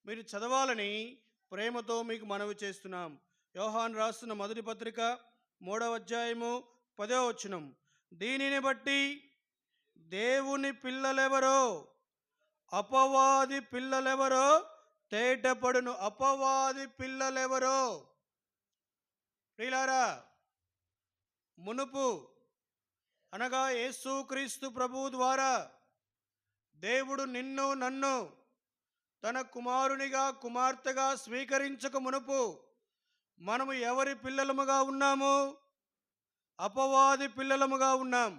మీరు చదవాలని ప్రేమతో మీకు మనవి చేస్తున్నాం. యోహాను రాసిన మొదటి పత్రిక 3వ అధ్యాయము 10వ వచనం. దీనిని బట్టి దేవుని పిల్లలెవరో అపవాది పిల్లలెవరో తేటపడును. అపవాది పిల్లలెవరో ప్రియులారా, మునుపు అనగా యేసుక్రీస్తు ప్రభువు ద్వారా దేవుడు నిన్ను నన్ను తన కుమారునిగా కుమార్తెగా స్వీకరించక మునుపు మనము ఎవరి పిల్లలముగా ఉన్నాము? అపవాది పిల్లలముగా ఉన్నాం.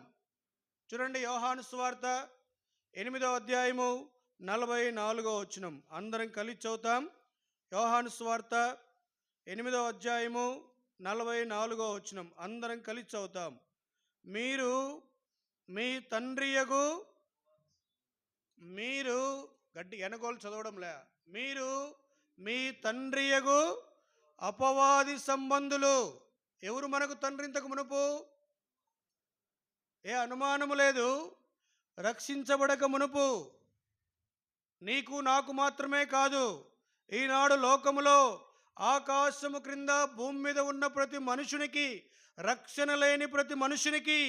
చూడండి, యోహాను సువార్త 8వ అధ్యాయము 44వ వచనం. అందరం కలిసి చదువుతాం. యోహాను సువార్త 8వ అధ్యాయము 44వ వచనం. అందరం కలిసి చదువుతాం. మీరు గట్టి ఎనగోలు చదవడంలే. మీరు మీ తండ్రియగు అపవాది సంబంధులు. ఎవరు మనకు తండ్రి ఇంతకు మునుపు? ఏ అనుమానము లేదు. రక్షించబడక మునుపు నీకు నాకు మాత్రమే కాదు, ఈనాడు లోకములో ఆకాశము క్రింద భూమి మీద ఉన్న ప్రతి మనుషునికి, రక్షణ లేని ప్రతి మనుషునికి,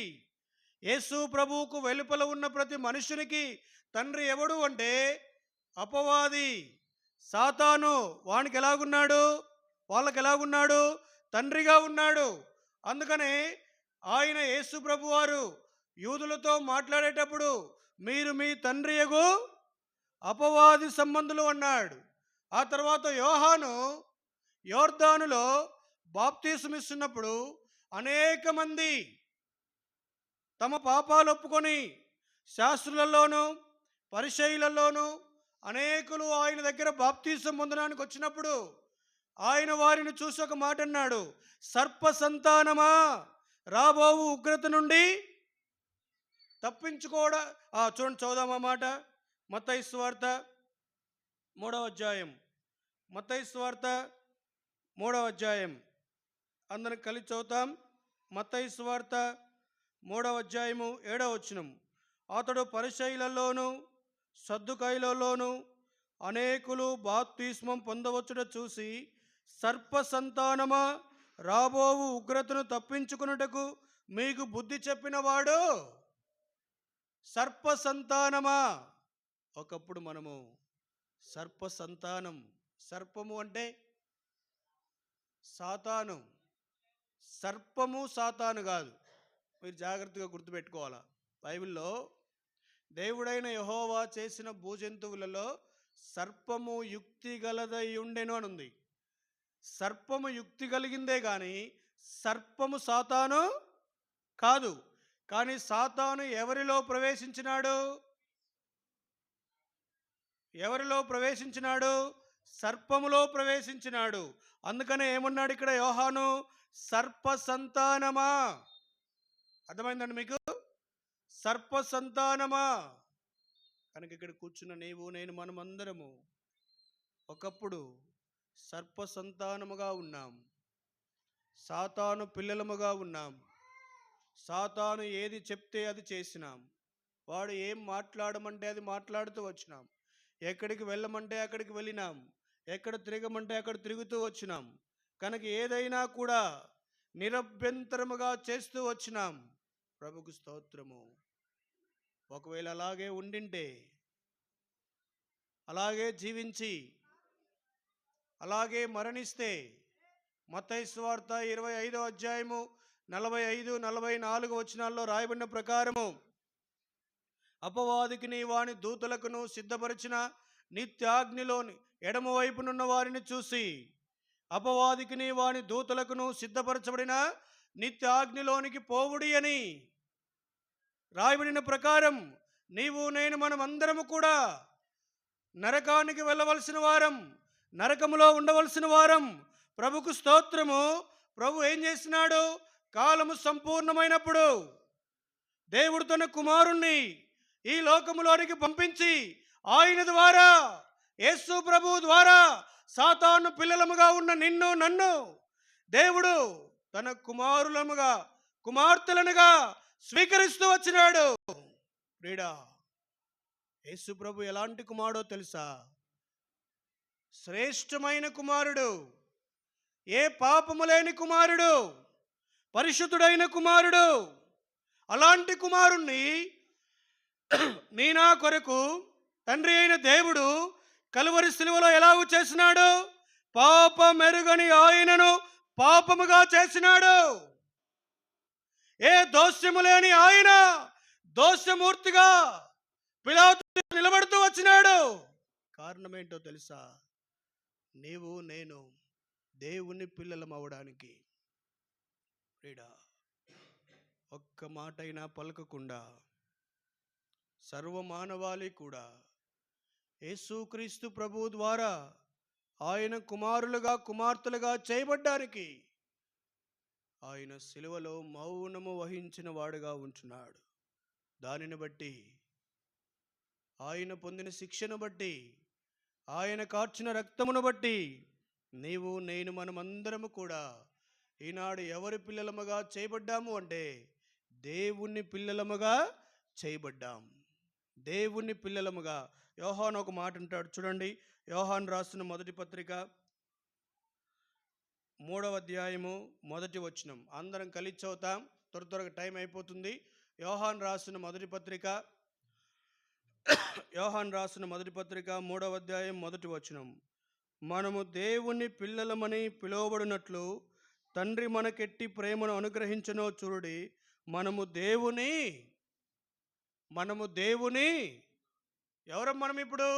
యేసు ప్రభువుకు వెలుపల ఉన్న ప్రతి మనుషునికి తండ్రి ఎవడు అంటే అపవాది, సాతాను. వానికి ఎలాగున్నాడు? వాళ్ళకి ఎలాగున్నాడు? తండ్రిగా ఉన్నాడు. అందుకనే ఆయన యేసు ప్రభువారు యూదులతో మాట్లాడేటప్పుడు మీరు మీ తండ్రియగు అపవాది సంబంధులు అన్నాడు. ఆ తర్వాత యోహాను యోర్దానులో బాప్తీసమిస్తున్నప్పుడు అనేక మంది తమ పాపాలు ఒప్పుకొని శాస్త్రులలోనూ పరిసయ్యులలోనూ అనేకులు ఆయన దగ్గర బాప్తీసం పొందడానికి వచ్చినప్పుడు ఆయన వారిని చూసి ఒక మాట అన్నాడు, సర్ప సంతానమా, రాబోవు ఉగ్రత నుండి తప్పించుకోవడం. చూడండి, చదువుదాం ఆ మాట. మత్తయి సువార్త 3వ అధ్యాయం. మత్తయి సువార్త 3వ అధ్యాయం. అందరం కలిసి చదువుతాం. మత్తయి సువార్త 3వ అధ్యాయము 7వ వచనం. అతడు పరిసయ్యులలోను సద్దుకాయులలోను అనేకులు బాప్తిస్మం పొందవచ్చుట చూసి, సర్ప సంతానమా, రాబోవు ఉగ్రతను తప్పించుకున్నటకు మీకు బుద్ధి చెప్పినవాడు. సర్ప సంతానమా. ఒకప్పుడు మనము సర్ప సంతానం. సర్పము అంటే సాతాను. సర్పము సాతాను కాదు. మీరు జాగ్రత్తగా గుర్తుపెట్టుకోవాలా. బైబిల్లో దేవుడైన యెహోవా చేసిన భూజంతువులలో సర్పము యుక్తి గలదై ఉండెను అని ఉంది. సర్పము యుక్తి కలిగిందే కానీ సర్పము సాతాను కాదు. కానీ సాతాను ఎవరిలో ప్రవేశించినాడు? సర్పములో ప్రవేశించినాడు. అందుకనే ఏమన్నాడు ఇక్కడ యోహాను? సర్ప సంతానమా. అర్థమైందండి మీకు? సర్ప సంతానమా. కనుక ఇక్కడ కూర్చున్న నీవు నేను మనమందరము ఒకప్పుడు సర్ప సంతానముగా ఉన్నాం. సాతాను పిల్లలముగా ఉన్నాం. సాతాను ఏది చెప్తే అది చేసినాం. వాడు ఏం మాట్లాడమంటే అది మాట్లాడుతూ వచ్చినాం. ఎక్కడికి వెళ్ళమంటే అక్కడికి వెళ్ళినాం. ఎక్కడ తిరగమంటే అక్కడ తిరుగుతూ వచ్చినాం. కనుక ఏదైనా కూడా నిరభ్యంతరముగా చేస్తూ వచ్చినాం. ప్రభుకు స్తోత్రము. ఒకవేళ అలాగే ఉండింటే, అలాగే జీవించి, అలాగే మరణిస్తే, మత్తయి సువార్త 25వ అధ్యాయము 45, 44 వచనాల్లో రాయబడిన ప్రకారము అపవాదికిని వాని దూతలకును సిద్ధపరిచిన నిత్యాగ్నిలోని ఎడమ వైపునున్న వారిని చూసి, అపవాదికిని వాని దూతలకును సిద్ధపరచబడిన నిత్యాగ్నిలోనికి పోవుడి అని రాయబడిన ప్రకారం నీవు నేను మనమందరము కూడా నరకానికి వెళ్ళవలసిన వారం, నరకములో ఉండవలసిన వారం. ప్రభుకు స్తోత్రము. ప్రభు ఏం చేసినాడు? కాలము సంపూర్ణమైనప్పుడు దేవుడు తన కుమారుణ్ణి ఈ లోకములోనికి పంపించి, ఆయన ద్వారా, యేసు ప్రభు ద్వారా సాతాను పిల్లలముగా ఉన్న నిన్ను నన్ను దేవుడు తన కుమారులముగా, కుమార్తెలనుగా స్వీకరిస్తూ వచ్చినాడు. ప్రియుడా, యేసు ప్రభు ఎలాంటి కుమారుడో తెలుసా? శ్రేష్టమైన కుమారుడు, ఏ పాపము లేని కుమారుడు, పరిశుద్ధుడైన కుమారుడు. అలాంటి కుమారుణ్ణి నీ నా కొరకు తండ్రి అయిన దేవుడు కలువరి శిలువలో ఎలాగూ చేసినాడు? పాపమెరుగని ఆయనను పాపముగా చేసినాడు. ఏ దోషము లేని ఆయన దోషమూర్తిగా పిలాతు నిలబడుతూ వచ్చినాడు. కారణం ఏంటో తెలుసా? నీవు నేను దేవుని పిల్లలం అవడానికి. ప్రియుడా, ఒక్క మాటైనా పలకకుండా సర్వమానవాళి కూడా యేసుక్రీస్తు ప్రభు ద్వారా ఆయన కుమారులుగా, కుమార్తెలుగా చేయబడ్డానికి ఆయన సిలువలో మౌనము వహించిన వాడుగా ఉంటున్నాడు. దానిని బట్టి, ఆయన పొందిన శిక్షను బట్టి, ఆయన కార్చిన రక్తమును బట్టి నీవు నేను మనమందరము కూడా ఈనాడు ఎవరి పిల్లలముగా చేయబడ్డాము అంటే దేవుని పిల్లలముగా చేయబడ్డాం. దేవుని పిల్లలముగా. యోహాను ఒక మాట అంటాడు చూడండి. యోహాను రాసిన మొదటి పత్రిక 3వ అధ్యాయము 1వ వచనం. అందరం కలిసి చదువుతాం, త్వరగా టైం అయిపోతుంది. యోహాను రాసిన మొదటి పత్రిక 3వ అధ్యాయం 1వ వచనం. మనము దేవుని పిల్లలమని పిలువబడినట్లు తండ్రి మనకెట్టి ప్రేమను అనుగ్రహించనో చూడుడి. మనము దేవుని ఎవరం? మనం ఇప్పుడు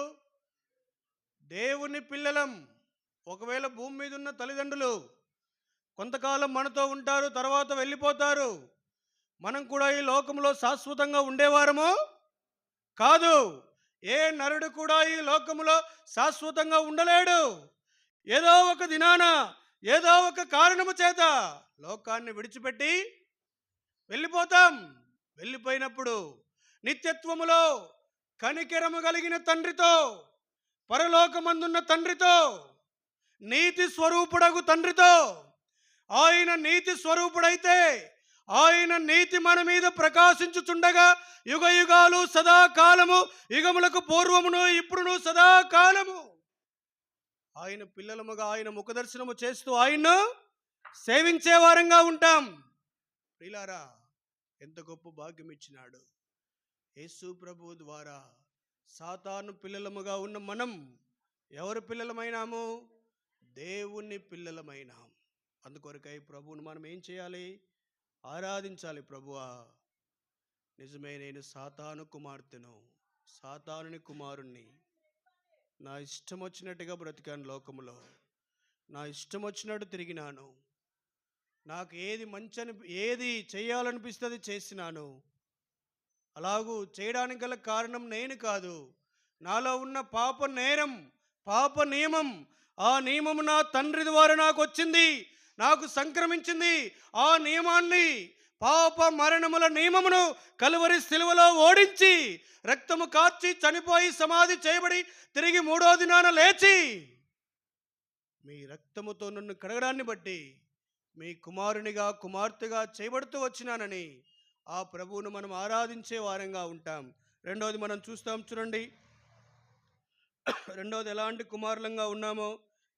దేవుని పిల్లలం. ఒకవేళ భూమి మీద ఉన్న తల్లిదండ్రులు కొంతకాలం మనతో ఉంటారు, తర్వాత వెళ్ళిపోతారు. మనం కూడా ఈ లోకంలో శాశ్వతంగా ఉండేవారము కాదు. ఏ నరుడు కూడా ఈ లోకములో శాశ్వతంగా ఉండలేడు. ఏదో ఒక దినాన, ఏదో ఒక కారణము చేత లోకాన్ని విడిచిపెట్టి వెళ్ళిపోతాం. వెళ్ళిపోయినప్పుడు నిత్యత్వములో కనికెరము కలిగిన తండ్రితో, పరలోకమందున్న తండ్రితో, నీతి స్వరూపుడగు తండ్రితో, ఆయన నీతి స్వరూపుడైతే ఆయన నీతి మన మీద ప్రకాశించుచుండగా యుగ యుగాలు సదాకాలము, యుగములకు పూర్వమును ఇప్పుడును సదాకాలము ఆయన పిల్లలముగా, ఆయన ముఖదర్శనము చేస్తూ ఆయన్ను సేవించే వారంగా ఉంటాం. ప్రియులారా, ఎంత గొప్ప భాగ్యం ఇచ్చినాడు యేసు ప్రభు ద్వారా. సాతాను పిల్లలముగా ఉన్న మనం ఎవరి పిల్లలమైనాము? దేవుని పిల్లలమైనాం. అందుకొరకై ప్రభువును మనం ఏం చేయాలి? ఆరాధించాలి. ప్రభువా, నిజమే, నేను సాతాను కుమార్తెను, సాతానుని కుమారుణ్ణి. నా ఇష్టం వచ్చినట్టుగా బ్రతికాను లోకములో, నా ఇష్టం వచ్చినట్టు తిరిగినాను. నాకు ఏది మంచని, ఏది చేయాలనిపిస్తుంది చేసినాను. అలాగూ చేయడానికి గల కారణం నేను కాదు, నాలో ఉన్న పాప నేరం, పాప నియమం. ఆ నియమం నా తండ్రి ద్వారా నాకు వచ్చింది, నాకు సంక్రమించింది. ఆ నియమాన్ని, పాప మరణముల నియమమును కలువరి శిలువలో ఓడించి, రక్తము కార్చి చనిపోయి సమాధి చేయబడి తిరిగి 3వ దినాన లేచి మీ రక్తముతో నన్ను కడగడాన్ని బట్టి మీ కుమారునిగా, కుమార్తెగా చేయబడుతూ వచ్చినానని ఆ ప్రభువును మనం ఆరాధించే వారంగా ఉంటాం. రెండవది మనం చూస్తాం చూడండి. రెండవది ఎలాంటి కుమారులంగా ఉన్నామో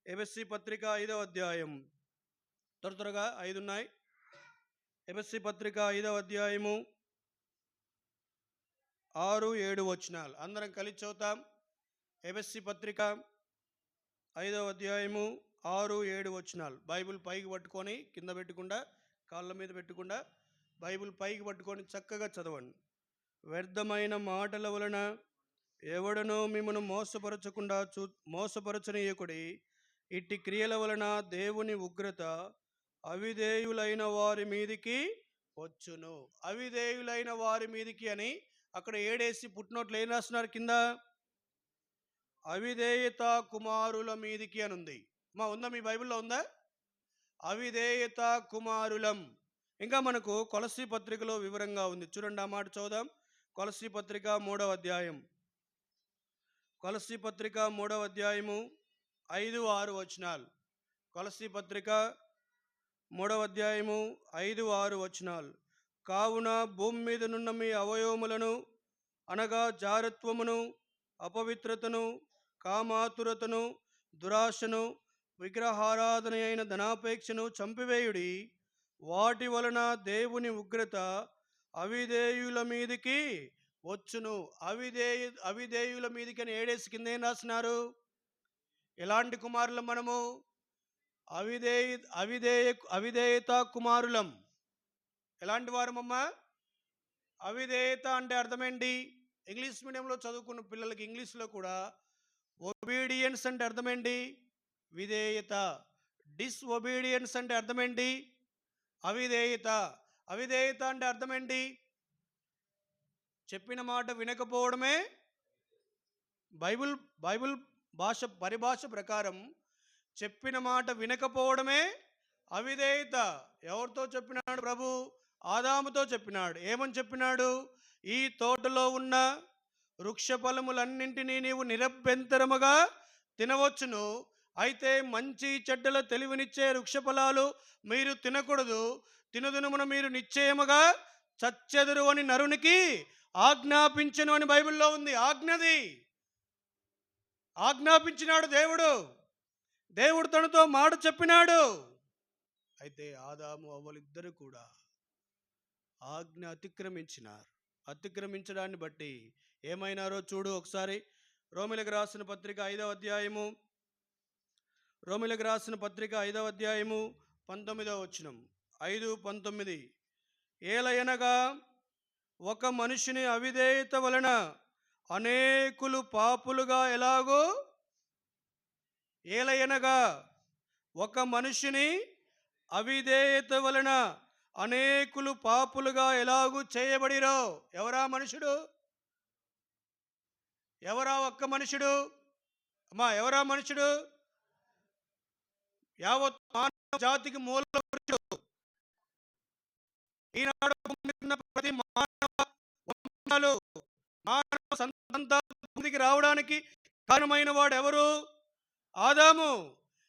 ఎఫెసీ పత్రిక 5వ అధ్యాయం, త్వరగా 5 ఉన్నాయి. ఎఫెసీ పత్రిక 5వ అధ్యాయము 6-7 వచనాలు అందరం కలిసి చదువుతాం. ఎఫెసీ పత్రిక 5వ అధ్యాయము 6-7 వచనాలు. బైబిల్ పైకి పట్టుకొని కింద పెట్టకుండా, కాళ్ళ మీద పెట్టకుండా బైబిల్ పైకి పట్టుకొని చక్కగా చదవండి. వ్యర్థమైన మాటల వలన ఎవడనో మిమ్మను మోసపరచనీయకుడి. ఇట్టి క్రియల వలన దేవుని ఉగ్రత అవిధేయులైన వారి మీదికి వచ్చును. అవిధేయులైన వారి మీదికి అని అక్కడ ఏడేసి పుట్టినోట్లు ఏం రాస్తున్నారు కింద? అవిధేయత కుమారుల మీదికి అని ఉంది. ఉందా మీ బైబిల్లో ఉందా? అవిధేయత కుమారులం. ఇంకా మనకు కొలస్సీ పత్రికలో వివరంగా ఉంది. చూడండి, ఆ మాట చదువుదాం. కొలస్సీ పత్రిక 3వ అధ్యాయం. కొలస్సీ పత్రిక 3వ అధ్యాయము 5-6 వచనాలు. కొలస్సీ పత్రిక 3వ అధ్యాయము 5-6 వచనాలు. కావున భూమి మీద నున్న మీ అవయవములను అనగా జారత్వమును, అపవిత్రతను, కామాతురతను, దురాశను, విగ్రహారాధన అయిన ధనాపేక్షను చంపివేయుడి. వాటి వలన దేవుని ఉగ్రత అవిధేయుల మీదికి వచ్చును. అవిధేయుల మీదికి అని ఏడేసి కింద ఏం రాసినారు? ఎలాంటి కుమారులం మనము? అవిధేయత కుమారులం. ఎలాంటి వారమమ్మా? అవిధేయత అంటే అర్థమేంటి? ఇంగ్లీష్ మీడియంలో చదువుకున్న పిల్లలకి ఇంగ్లీష్లో కూడా ఒబీడియన్స్ అంటే అర్థమేంటి? విధేయత. డిస్ఒబీడియన్స్ అంటే అర్థమేంటి? అవిధేయత. అవిధేయత అంటే అర్థమేంటి? చెప్పిన మాట వినకపోవడమే. బైబిల్ పరిభాష ప్రకారం చెప్పిన మాట వినకపోవడమే అవిధేయత. ఎవరితో చెప్పినాడు ప్రభు? ఆదాముతో చెప్పినాడు. ఏమని చెప్పినాడు? ఈ తోటలో ఉన్న వృక్ష ఫలములన్నింటినీ నీవు నిరభ్యంతరముగా తినవచ్చును, అయితే మంచి చెడ్డల తెలివినిచ్చే వృక్ష ఫలాలు మీరు తినకూడదు. తినుదినమున మీరు నిశ్చయముగా చచ్చెదరు అని నరునికి ఆజ్ఞాపించెను అని బైబిల్లో ఉంది. ఆజ్ఞది ఆజ్ఞాపించినాడు దేవుడు తనతో మాట చెప్పినాడు. అయితే ఆదాము అవ్వలిద్దరూ కూడా ఆజ్ఞ అతిక్రమించడాన్ని బట్టి ఏమైనారో చూడు ఒకసారి. రోమిలకు రాసిన పత్రిక 5వ అధ్యాయము 19వ వచనం. 5:19. ఏలయనగా ఒక మనిషిని అవిధేయత వలన అనేకులు పాపులుగా ఎలాగో, ఏలయనగా ఒక మనిషిని అవిధేయత వలన అనేకులు పాపులుగా ఎలాగూ చేయబడిరో. ఎవరా మనుషుడు? ఎవరా ఒక్క మనుషుడు? ఎవరా మనుషుడు? యావత్ మానవ జాతికి మూల పురుషుడు. ఈనాడు ప్రతి మానవ సంతానానికి రావడానికి కారణమైన వాడు ఎవరు? ఆదాము.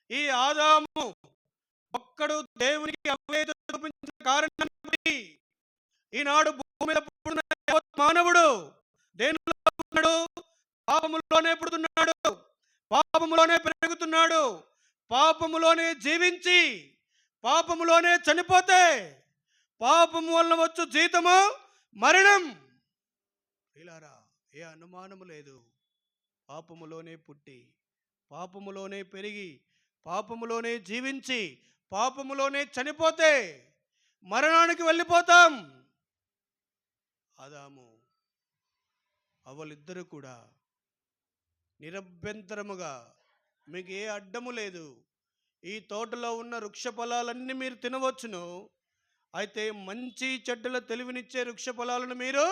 ఈ ఆదాము ఒక్కడు దేవునికి అవిధేయత చూపించిన కారణాన్ని ఈనాడు భూమి మీద పుట్టిన మానవుడు దేనిలో పుట్టినాడు? పాపములోనే పుడుతున్నాడు, పాపములోనే పెరుగుతున్నాడు, పాపములోనే జీవించి పాపములోనే చనిపోతే పాపము వలన వచ్చు జీతము మరణం. ఇలారా ఏ అనుమానము లేదు. పాపములోనే పుట్టి, పాపములోనే పెరిగి, పాపములోనే జీవించి, పాపములోనే చనిపోతే మరణానికి వెళ్ళిపోతాం. ఆదాము అవ్వలిద్దరూ కూడా నిరభ్యంతరముగా, మీకు ఏ అడ్డము లేదు, ఈ తోటలో ఉన్న వృక్ష ఫలాలన్నీ మీరు తినవచ్చును, అయితే మంచి చెడ్డల తెలివినిచ్చే వృక్ష ఫలాలను మీరు,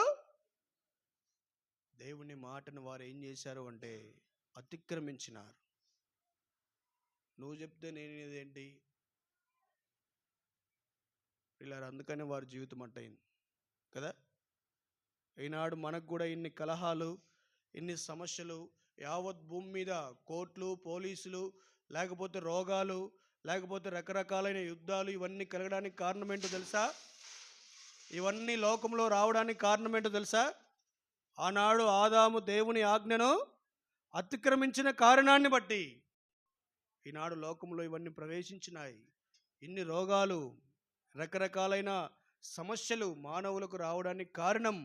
దేవుని మాటను వారు ఏం చేశారు అంటే అతిక్రమించినారు. నువ్వు చెప్తే నేనేదేంటి పిల్లలు? అందుకని వారి జీవితం అట్టయింది కదా. ఈనాడు మనకు కూడా ఇన్ని కలహాలు, ఇన్ని సమస్యలు, యావత్ భూమి మీద కోర్టులు, పోలీసులు, లేకపోతే రోగాలు, లేకపోతే రకరకాలైన యుద్ధాలు, ఇవన్నీ కలగడానికి కారణం ఏంటో తెలుసా? ఇవన్నీ లోకంలో రావడానికి కారణం ఏంటో తెలుసా? ఆనాడు ఆదాము దేవుని ఆజ్ఞను అతిక్రమించిన కారణాన్ని బట్టి ఈనాడు లోకంలో ఇవన్నీ ప్రవేశించినాయి. ఇన్ని రోగాలు, రకరకాలైన సమస్యలు మానవులకు రావడానికి కారణం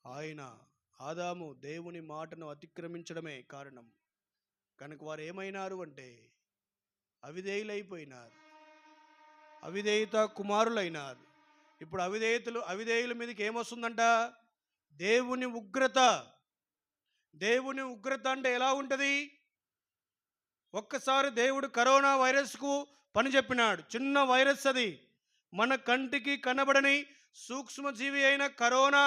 ఆయన ఆదాము దేవుని మాటను అతిక్రమించడమే కారణం. కనుక వారు ఏమైనారు అంటే అవిధేయులైపోయినారు, అవిధేయత కుమారులైనారు. ఇప్పుడు అవిధేయుల మీదకి ఏమొస్తుందంట? దేవుని ఉగ్రత. దేవుని ఉగ్రత అంటే ఎలా ఉంటుంది? ఒక్కసారి దేవుడు కరోనా వైరస్కు పని చెప్పినాడు. చిన్న వైరస్ అది, మన కంటికి కనబడని సూక్ష్మజీవి అయిన కరోనా,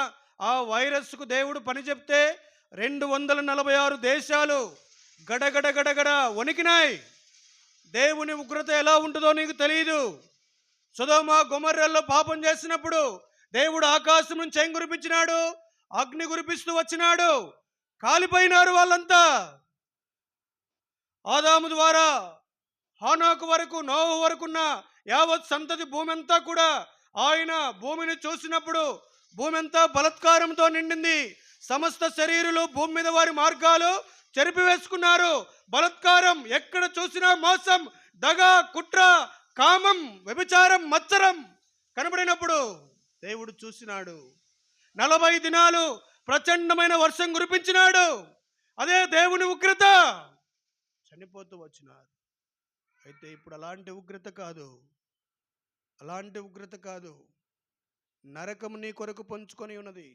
ఆ వైరస్కు దేవుడు పని చెప్తే 246 దేశాలు గడగడ గడగడ వణికినాయి. దేవుని ఉగ్రత ఎలా ఉంటుందో నీకు తెలియదు. సొదొమ గొమొర్రాలో పాపం చేసినప్పుడు దేవుడు ఆకాశం నుంచి ఏం కురిపించినాడు? అగ్ని కురిపిస్తూ వచ్చినాడు. కాలిపోయినారు వాళ్ళంతా. ఆదాము ద్వారా హానాకు వరకు, నోవహు వరకున్న యావత్ సంతతి భూమి అంతా కూడా ఆయన భూమిని చూసినప్పుడు భూమి అంతా బలత్కారంతో నిండింది. సమస్త శరీరులు భూమి మీద వారి మార్గాలు చెరిపివేసుకున్నారు. బలత్కారం, ఎక్కడ చూసినా మోసం, దగ, కుట్ర, కామం, వ్యభిచారం, మత్సరం కనబడినప్పుడు దేవుడు చూసినాడు. 40 దినాలు ప్రచండమైన వర్షం కురిపించినాడు. అదే దేవుని ఉగ్రత. చనిపోతూ వచ్చినారు. అయితే ఇప్పుడు అలాంటి ఉగ్రత కాదు, అలాంటి ఉగ్రత కాదు. నరకం నీ కొరకు పంచుకొని ఉన్నది.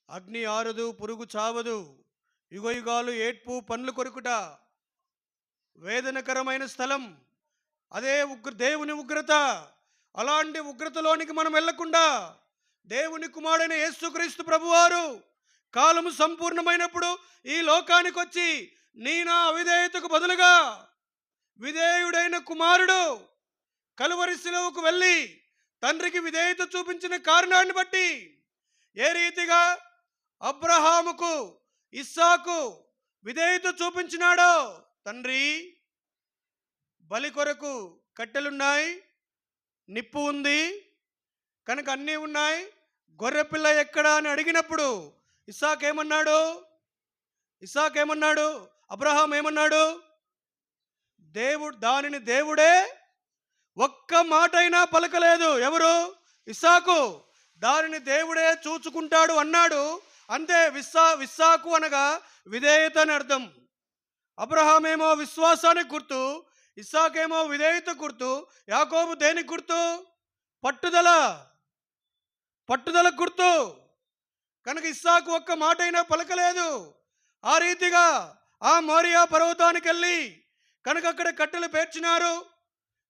అగ్ని ఆరదు, పురుగు చావదు, యుగయుగాలు ఏడ్పు పండ్లు కొరుకుట, వేదనకరమైన స్థలం. అదే దేవుని ఉగ్రత. అలాంటి ఉగ్రతలోనికి మనం వెళ్ళకుండా దేవుని కుమారుడైన యేసుక్రీస్తు ప్రభువారు కాలము సంపూర్ణమైనప్పుడు ఈ లోకానికి వచ్చి నా అవిధేయతకు బదులుగా విధేయుడైన కుమారుడు కలువరి శిలువకు వెళ్ళి తండ్రికి విధేయత చూపించిన కారణాన్ని బట్టి ఏ రీతిగా అబ్రహాముకు, ఇస్సాకు విధేయత చూపించినాడో, తండ్రి బలి కొరకు కట్టెలున్నాయి, నిప్పు ఉంది కనుక అన్నీ ఉన్నాయి, గొర్రెపిల్ల ఎక్కడా అని అడిగినప్పుడు ఇస్సాకు ఏమన్నాడు? అబ్రహాం ఏమన్నాడు? దేవుడే ఒక్క మాటైనా పలకలేదు. ఎవరు? ఇస్సాకు. దానిని దేవుడే చూచుకుంటాడు అన్నాడు. అంతే. విస్సాకు అనగా విధేయత అని అర్థం. అబ్రహాం ఏమో విశ్వాసానికి గుర్తు, ఇస్సాకేమో విధేయత గుర్తు, యాకోబు దేనికి గుర్తు? పట్టుదల గుర్తు. కనుక ఇస్సాకు ఒక్క మాటైనా పలకలేదు. ఆ రీతిగా ఆ మోరియా పర్వతానికి వెళ్ళి కనుక అక్కడ కట్టెలు పేర్చినారు.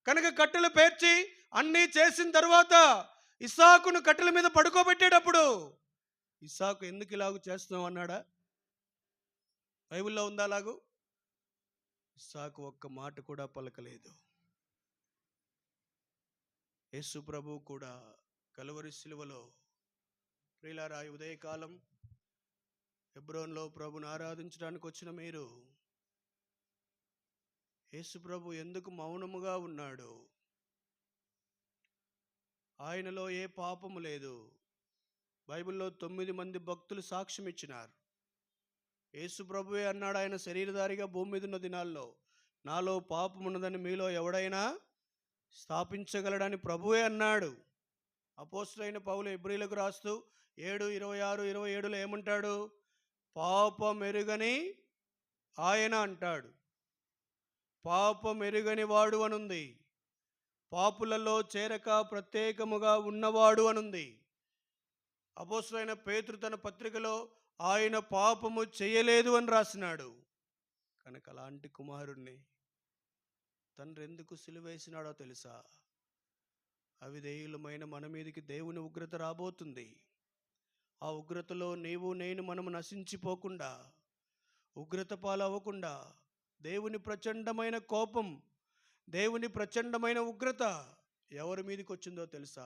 కనుక కట్టెలు పేర్చి అన్నీ చేసిన తర్వాత ఇస్సాకును కట్టెల మీద పడుకోబెట్టేటప్పుడు ఇస్సాకు ఎందుకు ఇలాగూ చేస్తున్నావు అన్నాడా? బైబిల్లో ఉందా అలాగూ? ఇస్సాకు ఒక్క మాట కూడా పలకలేదు. యేసు ప్రభు కూడా కలువరి శిలువలో, ప్రియులారా, ఉదయకాలం హెబ్రోన్లో ప్రభుని ఆరాధించడానికి వచ్చిన మీరు యేసు ప్రభు ఎందుకు మౌనముగా ఉన్నాడు? ఆయనలో ఏ పాపము లేదు. బైబిల్లో 9 మంది భక్తులు సాక్ష్యం ఇచ్చినారు. యేసు ప్రభువే అన్నాడు, ఆయన శరీరధారిగా భూమి మీద ఉన్న దినాల్లో, నాలో పాపం ఉన్నదని మీలో ఎవడైనా స్థాపించగలడని ప్రభువే అన్నాడు. అపోస్తలుడైన పౌలు హెబ్రీయులకు రాస్తూ 7:26-27లో ఏమంటాడు? పాపమెరుగని ఆయన అంటాడు. పాపమెరుగని వాడు అనుంది. పాపులలో చేరక ప్రత్యేకముగా ఉన్నవాడు అనుంది. అపోస్తలుడైన పేతురు తన పత్రికలో ఆయన పాపము చేయలేదు అని రాసినాడు. కనుక అలాంటి కుమారుణ్ణి తండ్రి ఎందుకు సిలువేసినాడో తెలుసా? అవిధేయులమైన మన మీదకి దేవుని ఉగ్రత రాబోతుంది. ఆ ఉగ్రతలో నీవు నేను మనము నశించిపోకుండా, ఉగ్రత పాలవ్వకుండా, దేవుని ప్రచండమైన కోపం, దేవుని ప్రచండమైన ఉగ్రత ఎవరి మీదకి వచ్చిందో తెలుసా?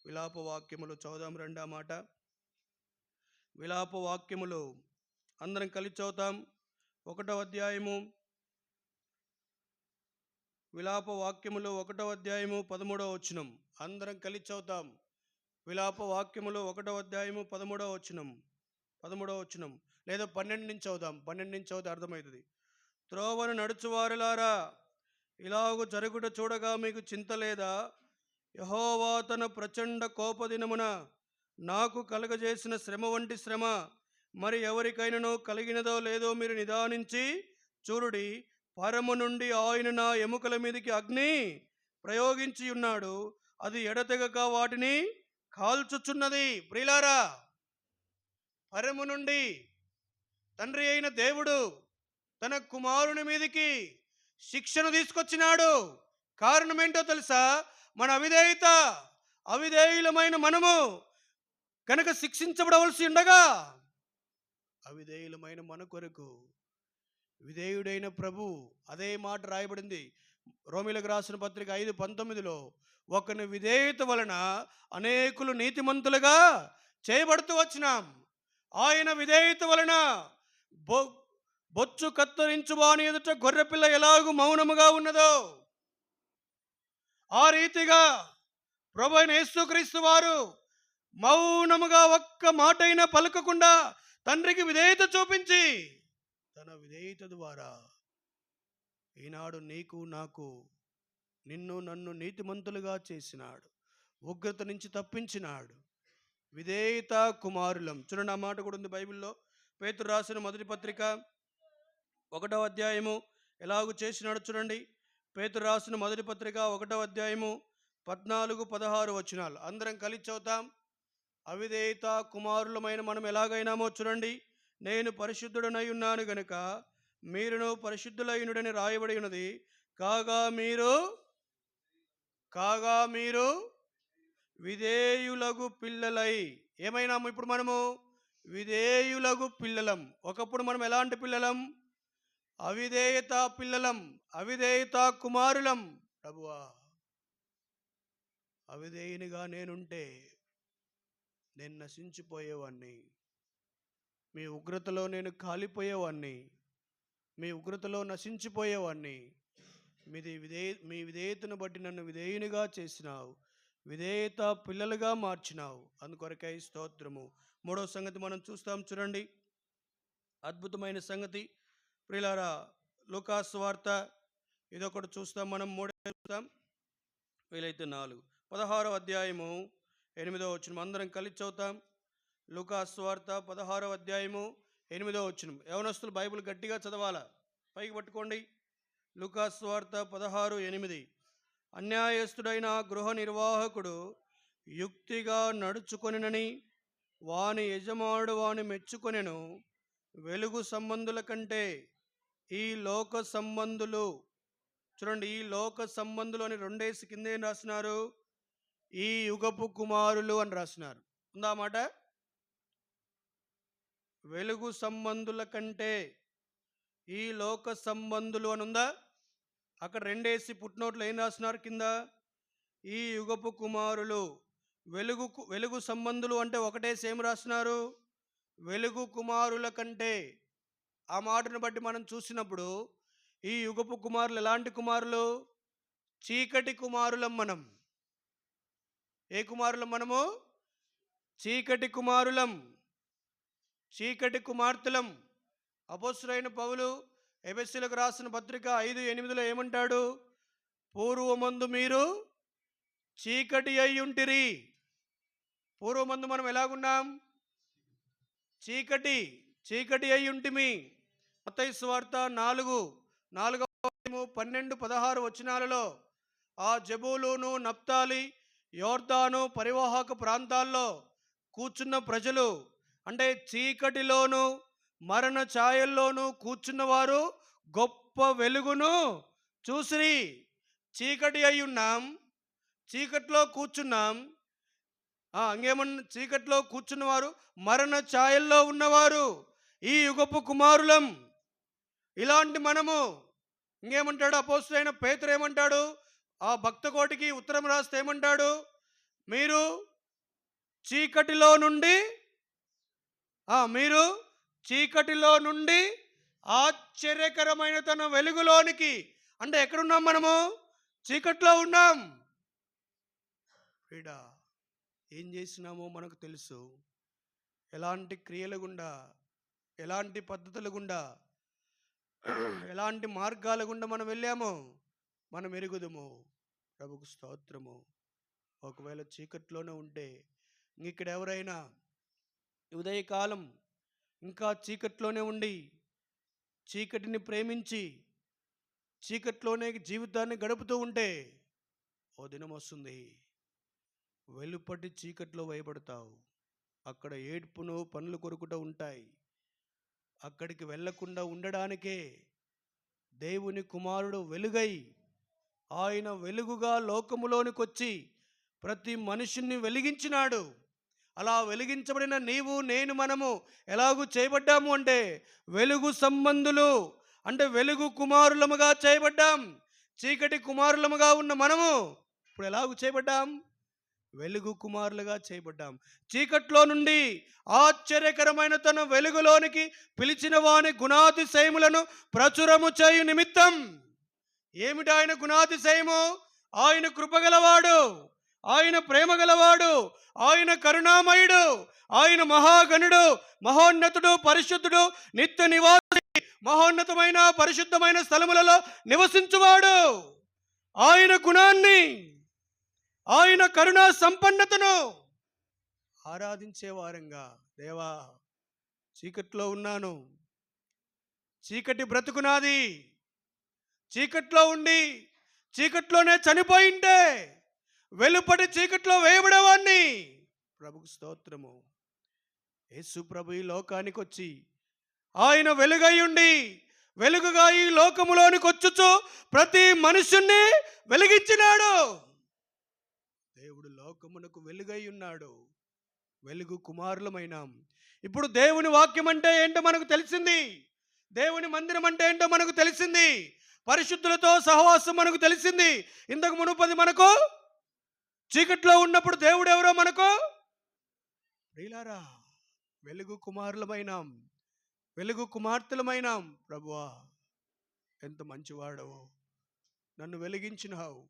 విలాప వాక్యములు చదువుదాం. 2వ మాట విలాప వాక్యములు అందరం కలిసి చదువుతాం. 1వ అధ్యాయము విలాప వాక్యములు 1వ అధ్యాయము 13వ వచనం. అందరం కలిసి చదువుతాం. విలాప వాక్యములు 1వ అధ్యాయము 13వ వచనం లేదా 12 నుంచి చదువుదాం. 12 నుంచి చదివితే అర్థమవుతుంది. త్రోవను నడుచువారులారా, ఇలాగు జరుగుట చూడగా మీకు చింత లేదా? యెహోవా తన ప్రచండ కోపదినమున నాకు కలగజేసిన శ్రమ వంటి శ్రమ మరి ఎవరికైనానో కలిగినదో లేదో మీరు నిదానించి చూడుడి. పరము నుండి ఆయన నా ఎముకల మీదకి అగ్ని ప్రయోగించి ఉన్నాడు, అది ఎడతెగక వాటిని కాల్చుచున్నది. ప్రియులారా, పరము నుండి తండ్రి అయిన దేవుడు తన కుమారుని మీదకి శిక్షను తీసుకొచ్చినాడు. కారణం ఏంటో తెలుసా? మన అవిధేయులమైన మనము కనుక శిక్షించబడవలసి ఉండగా, అవిధేయులమైన మన కొరకు విధేయుడైన ప్రభు, అదే మాట రాయబడింది రోమీలకు రాసిన పత్రిక 5:19. ఒకని విధేయత వలన అనేకులు నీతిమంతులుగా చేయబడుతూ వచ్చినాం. ఆయన విధేయత వలన బొచ్చు కత్తిరించు వాని ఎదుట గొర్రెపిల్ల ఎలాగూ మౌనముగా ఉన్నదో, ఆ రీతిగా ప్రభు అయిన యేసుక్రీస్తు వారు మౌనముగా ఒక్క మాటైనా పలకకుండా తండ్రికి విధేయత చూపించి, తన విధేయత ద్వారా ఈనాడు నీకు నాకు నిన్ను నన్ను నీతిమంతులుగా చేసినాడు, ఉగ్రత నుంచి తప్పించినాడు. విధేయత కుమారులం. చూడండి, ఆ మాట కూడా ఉంది బైబిల్లో. పేతురు రాసిన మొదటి పత్రిక 1వ అధ్యాయము ఎలాగూ చేసినాడు చూడండి. పేతురు రాసిన మొదటి పత్రిక 1వ అధ్యాయము 14-16 వచనాలు అందరం కలిసి చదువుతాం. అవిధేయత కుమారులమైన మనం ఎలాగైనామో చూడండి. నేను పరిశుద్ధుడనై ఉన్నాను గనుక మీరును పరిశుద్ధులైనడని రాయబడి ఉన్నది. కాగా మీరు విధేయులగు పిల్లలై ఏమైనాము? ఇప్పుడు మనము విధేయులగు పిల్లలం. ఒకప్పుడు మనం ఎలాంటి పిల్లలం? అవిధేయత పిల్లలం, అవిధేయత కుమారులం. ప్రభువా, అవిధేయునిగా నేనుంటే నేను నశించిపోయేవాడిని, మీ ఉగ్రతలో నేను కాలిపోయేవాడిని, మీ ఉగ్రతలో నశించిపోయేవాడిని. మీ విధేయతను బట్టి నన్ను విధేయునిగా చేసినావు, విధేయత పిల్లలుగా మార్చినావు. అందుకొరకై స్తోత్రము. 3వ సంగతి మనం చూస్తాం చూడండి, అద్భుతమైన సంగతి. ప్రియులారా, లూకాసు సువార్త ఇదొకటి చూస్తాం మనం. 3 చూస్తాం, వీలైతే 4. 16వ అధ్యాయము 8వ వచనం అందరం కలిసి చదువుతాం. లూకాసు సువార్త 16వ అధ్యాయము 8వ వచనం. యవనస్తులు బైబిల్ గట్టిగా చదవాలా, పైకి పట్టుకోండి. లూకాసు సువార్త 16:8. అన్యాయస్తుడైన గృహ నిర్వాహకుడు యుక్తిగా నడుచుకొనినని వాని యజమానుడు వాని మెచ్చుకొనెను. వెలుగు సంబంధుల కంటే ఈ లోక సంబంధులు, చూడండి, ఈ లోక సంబంధులు అని 2 కింద ఏం రాసినారు? ఈ యుగపు కుమారులు అని రాసినారు. ఉందా మాట? వెలుగు సంబంధుల కంటే ఈ లోక సంబంధులు అని ఉందా? అక్కడ 2 పుట్నోట్లు ఏం రాసినారు కింద? ఈ యుగపు కుమారులు. వెలుగు సంబంధులు అంటే ఒకటేసి ఏం రాసినారు? వెలుగు కుమారుల కంటే. ఆ మాటను బట్టి మనం చూసినప్పుడు ఈ యుగపు కుమారులు ఎలాంటి కుమారులు? చీకటి కుమారులం మనం. ఏ కుమారులం మనము? చీకటి కుమారులం, చీకటి కుమార్తెలం. అపోస్తలుడైన పౌలు ఎఫెసీయులకు రాసిన పత్రిక 5:8 ఏమంటాడు? పూర్వమందు మీరు చీకటి అయి ఉంటిరి. పూర్వమందు మనం ఎలాగున్నాం? చీకటి అయి ఉంటిమి. మత్తయి సువార్త 4:12-16 వచనాలలో ఆ జెబూలూను, నప్తాలి, యోర్దాను పరివాహక ప్రాంతాల్లో కూర్చున్న ప్రజలు, అంటే చీకటిలోను మరణ ఛాయల్లోనూ కూర్చున్నవారు గొప్ప వెలుగును చూసిరి. చీకటి అయి ఉన్నాం, చీకట్లో కూర్చున్నాం. చీకట్లో కూర్చున్నవారు మరణ ఛాయల్లో ఉన్నవారు ఈ యుగపు కుమారులం. ఇలాంటి మనము. ఇంకేమంటాడు అపోస్తలుడైన పేతురు? ఏమంటాడు? ఆ భక్త కోటికి ఉత్తరం రాస్తే ఏమంటాడు? మీరు చీకటిలో నుండి ఆశ్చర్యకరమైన తన వెలుగులోనికి. అంటే ఎక్కడున్నాం మనము? చీకట్లో ఉన్నాం. వీడా ఏం చేసినామో మనకు తెలుసు. ఎలాంటి క్రియల గుండా, ఎలాంటి పద్ధతుల గుండా, ఎలాంటి మార్గాల గుండా మనం వెళ్ళామో మనం ఎరుగుదుము. ప్రభుకు స్తోత్రము. ఒకవేళ చీకట్లోనే ఉంటే ఇక్కడ ఎవరైనా ఉదయకాలం ఇంకా చీకట్లోనే ఉండి చీకటిని ప్రేమించి చీకట్లోనే జీవితాన్ని గడుపుతూ ఉంటే ఓ దినం వస్తుంది, వెలుపటి చీకట్లో వేయబడతావు. అక్కడ ఏడ్పును పనులు కొరుకుట ఉంటాయి. అక్కడికి వెళ్ళకుండా ఉండడానికే దేవుని కుమారుడు వెలుగై ఆయన వెలుగుగా లోకములోనికి వచ్చి ప్రతి మనుషుణ్ణి వెలిగించినాడు. అలా వెలిగించబడిన నీవు నేను మనము ఎలాగూ చేయబడ్డాము అంటే వెలుగు సంబంధులు, అంటే వెలుగు కుమారులముగా చేయబడ్డాం. చీకటి కుమారులముగా ఉన్న మనము ఇప్పుడు ఎలాగూ చేయబడ్డాం? వెలుగు కుమారులుగా చేయబడ్డాం. చీకట్లో నుండి ఆశ్చర్యకరమైన తన వెలుగులోనికి పిలిచిన వాని గుణాతిశయములను ప్రచురము చేయు నిమిత్తం. ఏమిటి ఆయన గుణాతిశయము? ఆయన కృపగలవాడు, ఆయన ప్రేమ గలవాడు, ఆయన కరుణామయుడు, ఆయన మహాగణుడు, మహోన్నతుడు, పరిశుద్ధుడు, నిత్య నివాసి, మహోన్నతమైన పరిశుద్ధమైన స్థలములలో నివసించువాడు. ఆయన గుణాన్ని, ఆయన కరుణా సంపన్నతను ఆరాధించే వారంగా, దేవా చీకట్లో ఉన్నాను, చీకటి బ్రతుకునాది, చీకట్లో ఉండి చీకట్లోనే చనిపోయింటే వెలుపటి చీకట్లో వేయబడేవాణ్ణి. ప్రభుకు స్తోత్రము. యేసు ప్రభు ఈ లోకానికి వచ్చి ఆయన వెలుగై ఉండి వెలుగుగా ఈ లోకములోనికి వచ్చుచు ప్రతి మనుషుణ్ణి వెలిగించినాడు. దేవుడు లోకమునకు వెలుగై ఉన్నాడు. వెలుగు కుమారులమైనాం. ఇప్పుడు దేవుని వాక్యం అంటే ఏంటో మనకు తెలిసింది, దేవుని మందిరం అంటే ఏంటో మనకు తెలిసింది, పరిశుద్ధులతో సహవాసం మనకు తెలిసింది. ఇంతకు మునుపది మనకు చీకట్లో ఉన్నప్పుడు దేవుడు ఎవరో మనకు ప్రియులారా వెలుగు కుమారులమైనాం, వెలుగు కుమార్తెలమైనాం. ప్రభువా ఎంత మంచివాడవు, నన్ను వెలిగించినావు,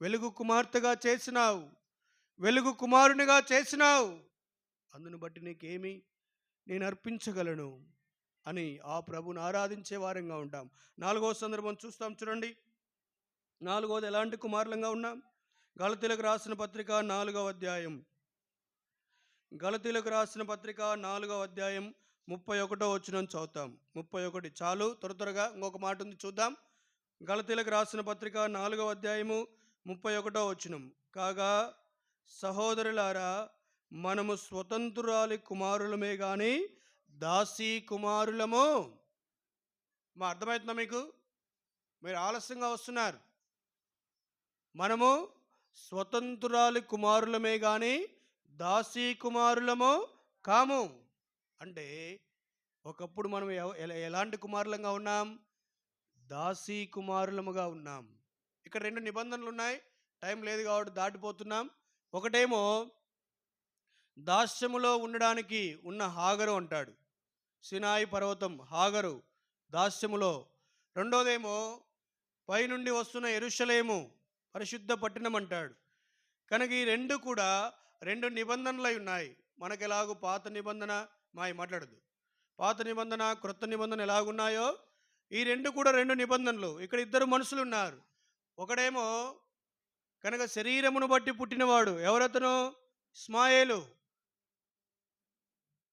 వెలుగు కుమార్తెగా చేసినావు, వెలుగు కుమారునిగా చేసినావు. అందును బట్టి నీకేమి నేను అర్పించగలను అని ఆ ప్రభుని ఆరాధించే వారంగా ఉంటాం. 4వ సందర్భం చూస్తాం, చూడండి. 4వది ఎలాంటి కుమారులంగా ఉన్నాం? గలతీలకు రాసిన పత్రిక 4వ అధ్యాయం, గలతీలకు రాసిన పత్రిక 4వ అధ్యాయం 31వ వచనం చదువుతాం. 31 చాలు, త్వరగా ఇంకొక మాట ఉంది చూద్దాం. గలతీలకు రాసిన పత్రిక 4వ అధ్యాయము 31వ వచనం. కాగా సహోదరులారా, మనము స్వతంత్రురాలి కుమారులమే గాని దాసీ కుమారులము. మా అర్థమవుతుందా మీకు? మీరు ఆలస్యంగా వస్తున్నారు. మనము స్వతంత్రురాలి కుమారులమే గాని దాసీ కుమారులము కాము. అంటే ఒకప్పుడు మనం ఎలాంటి కుమారులంగా ఉన్నాం? దాసీ కుమారులముగా ఉన్నాం. ఇక్కడ 2 నిబంధనలు ఉన్నాయి, టైం లేదు కాబట్టి దాటిపోతున్నాం. ఒకటేమో దాస్యములో ఉండడానికి ఉన్న హాగరు అంటాడు, సినాయి పర్వతం హాగరు దాస్యములో. రెండోదేమో పైనుండి వస్తున్న యెరూషలేము పరిశుద్ధ పట్టణం అంటాడు. కనుక ఈ 2 కూడా 2 నిబంధనలై ఉన్నాయి. మనకు ఎలాగో పాత నిబంధన మాట్లాడదు, పాత నిబంధన క్రొత్త నిబంధన ఎలాగున్నాయో ఈ 2 కూడా 2 నిబంధనలు. ఇక్కడ 2 మనుషులు ఉన్నారు. ఒకడేమో కనుక శరీరమును బట్టి పుట్టినవాడు, ఎవరతను? ఇస్మాయేలు.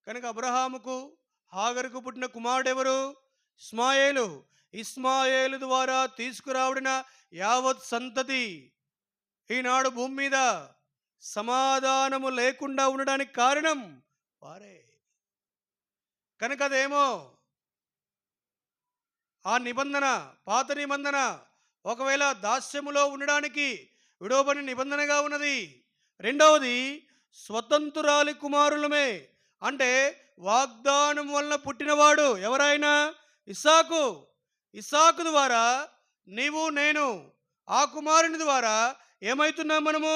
కనుక అబ్రహాముకు హాగరుకు పుట్టిన కుమారుడు ఎవరు? ఇస్మాయేలు. ఇస్మాయేలు ద్వారా తీసుకురాబడిన యావత్ సంతతి ఈనాడు భూమి మీద సమాధానము లేకుండా ఉండడానికి కారణం వారే. కనుక అదేమో ఆ నిబంధన, పాత నిబంధన ఒకవేళ దాస్యములో ఉండడానికి విడవబడిన నిబంధనగా ఉన్నది. రెండవది స్వతంత్రురాలి కుమారులమే, అంటే వాగ్దానం వలన పుట్టినవాడు ఎవరైనా? ఇస్సాకు. ఇస్సాకు ద్వారా నీవు నేను ఆ కుమారుని ద్వారా ఏమవుతున్నాం? మనము